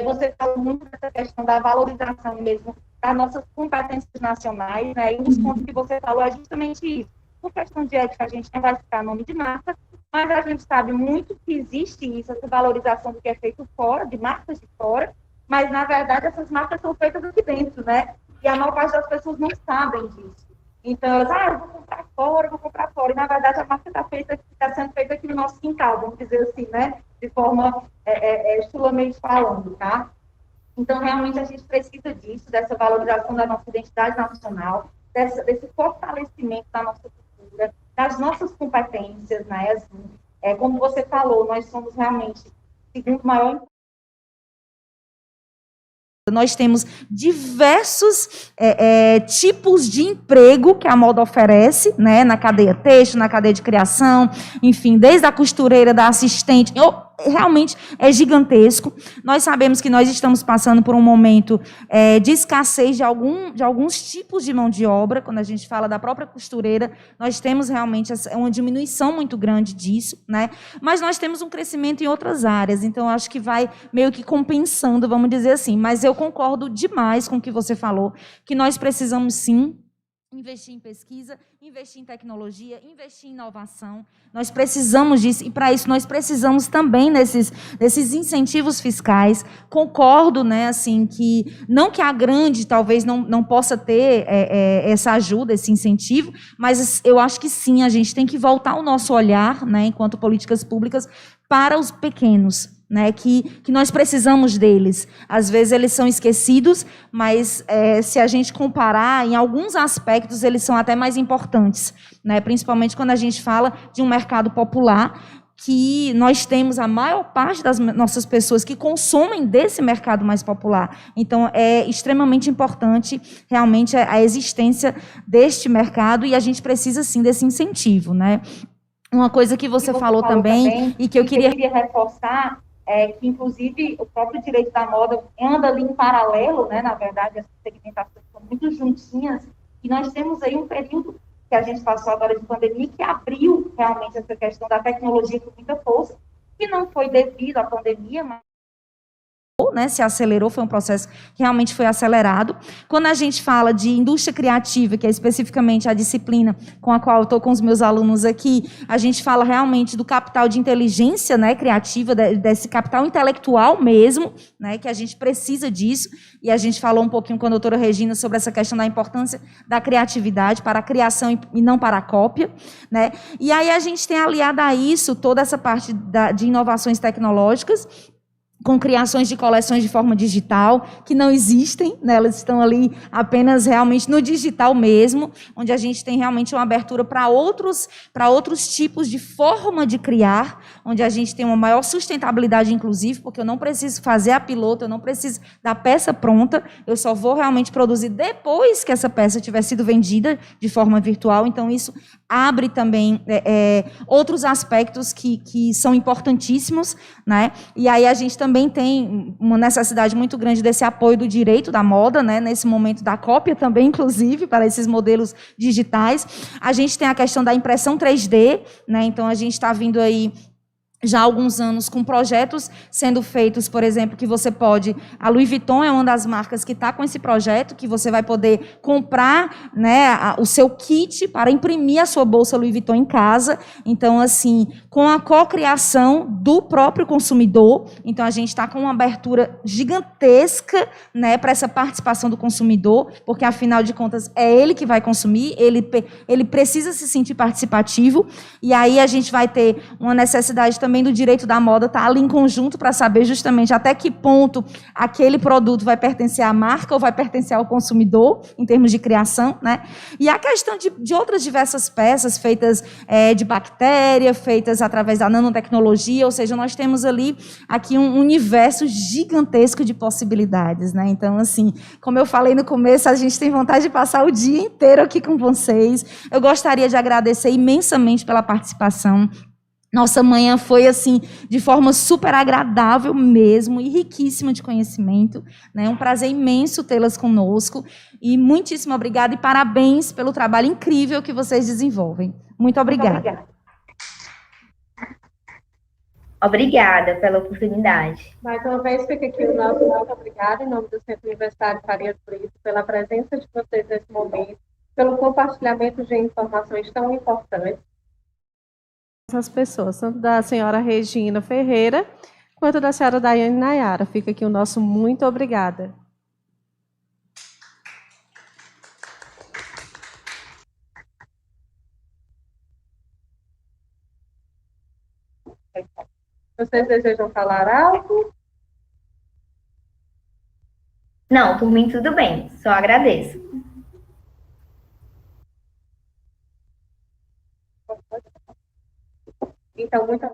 Você falou muito dessa questão da valorização mesmo das nossas competências nacionais, né? E um dos pontos que você falou é justamente isso. Por questão de ética, a gente não vai citar nome de marca, mas a gente sabe muito que existe isso, essa valorização do que é feito fora, de marcas de fora, mas, na verdade, essas marcas são feitas aqui dentro, né? E a maior parte das pessoas não sabem disso. Então, elas, eu vou comprar fora. E, na verdade, a marca está sendo feita aqui no nosso quintal, vamos dizer assim, né? De forma chulamente falando, tá? Então, realmente, a gente precisa disso, dessa valorização da nossa identidade nacional, desse fortalecimento da nossa cultura, das nossas competências, né? Assim, como você falou, nós somos realmente o segundo maior. Nós temos diversos tipos de emprego que a moda oferece, né, na cadeia têxtil, na cadeia de criação, enfim, desde a costureira, da assistente, realmente é gigantesco. Nós sabemos que nós estamos passando por um momento de escassez de alguns tipos de mão de obra. Quando a gente fala da própria costureira, nós temos realmente uma diminuição muito grande disso, né? Mas nós temos um crescimento em outras áreas, então acho que vai meio que compensando, vamos dizer assim. Mas eu concordo demais com o que você falou, que nós precisamos sim investir em pesquisa, investir em tecnologia, investir em inovação. Nós precisamos disso, e para isso nós precisamos também desses incentivos fiscais. Concordo, né, assim, que não que a grande talvez não possa ter essa ajuda, esse incentivo, mas eu acho que sim, a gente tem que voltar o nosso olhar, né, enquanto políticas públicas, para os pequenos, né, que nós precisamos deles. Às vezes eles são esquecidos, mas se a gente comparar, em alguns aspectos eles são até mais importantes, né, principalmente quando a gente fala de um mercado popular, que nós temos a maior parte das nossas pessoas que consomem desse mercado mais popular. Então, é extremamente importante, realmente, a existência deste mercado, e a gente precisa, sim, desse incentivo, né. Uma coisa que você falou também, e que eu queria reforçar, que, inclusive, o próprio direito da moda anda ali em paralelo, né? Na verdade, as segmentações são muito juntinhas, e nós temos aí um período que a gente passou agora de pandemia, que abriu realmente essa questão da tecnologia com muita força, que não foi devido à pandemia, mas né, se acelerou, foi um processo que realmente foi acelerado. Quando a gente fala de indústria criativa, que é especificamente a disciplina com a qual eu estou com os meus alunos aqui, a gente fala realmente do capital de inteligência, né, criativa, desse capital intelectual mesmo, né, que a gente precisa disso, e a gente falou um pouquinho com a doutora Regina sobre essa questão da importância da criatividade para a criação e não para a cópia, né, e aí a gente tem aliado a isso toda essa parte de inovações tecnológicas, com criações de coleções de forma digital, que não existem, né? Elas estão ali apenas realmente no digital mesmo, onde a gente tem realmente uma abertura para outros tipos de forma de criar, onde a gente tem uma maior sustentabilidade, inclusive, porque eu não preciso fazer a piloto, eu não preciso da peça pronta, eu só vou realmente produzir depois que essa peça tiver sido vendida de forma virtual. Então, isso abre também outros aspectos que são importantíssimos, né? E aí a gente também também tem uma necessidade muito grande desse apoio do direito da moda, né, nesse momento da cópia também, inclusive, para esses modelos digitais. A gente tem a questão da impressão 3D, né, então a gente está vindo aí já há alguns anos com projetos sendo feitos, por exemplo, que você pode... A Louis Vuitton é uma das marcas que está com esse projeto, que você vai poder comprar, né, o seu kit para imprimir a sua bolsa Louis Vuitton em casa. Então, assim, com a cocriação do próprio consumidor. Então, a gente está com uma abertura gigantesca, né, para essa participação do consumidor, porque, afinal de contas, é ele que vai consumir, ele precisa se sentir participativo, e aí a gente vai ter uma necessidade também do direito da moda estar ali em conjunto para saber justamente até que ponto aquele produto vai pertencer à marca ou vai pertencer ao consumidor, em termos de criação, né? E a questão de outras diversas peças feitas de bactéria, feitas através da nanotecnologia, ou seja, nós temos ali aqui um universo gigantesco de possibilidades, né? Então, assim, como eu falei no começo, a gente tem vontade de passar o dia inteiro aqui com vocês. Eu gostaria de agradecer imensamente pela participação. Nossa manhã foi, assim, de forma super agradável mesmo e riquíssima de conhecimento, né? Um prazer imenso tê-las conosco e muitíssimo obrigada e parabéns pelo trabalho incrível que vocês desenvolvem. Muito obrigada. Obrigada pela oportunidade. Mais uma vez, fica aqui o nosso muito obrigado, em nome do Centro Universitário Farias Brito, pela presença de vocês nesse momento, pelo compartilhamento de informações tão importantes. As pessoas, tanto da senhora Regina Ferreira, quanto da senhora Daiane Nayara. Fica aqui o nosso muito obrigada. Vocês desejam falar algo? Não, por mim tudo bem, só agradeço. Então, muito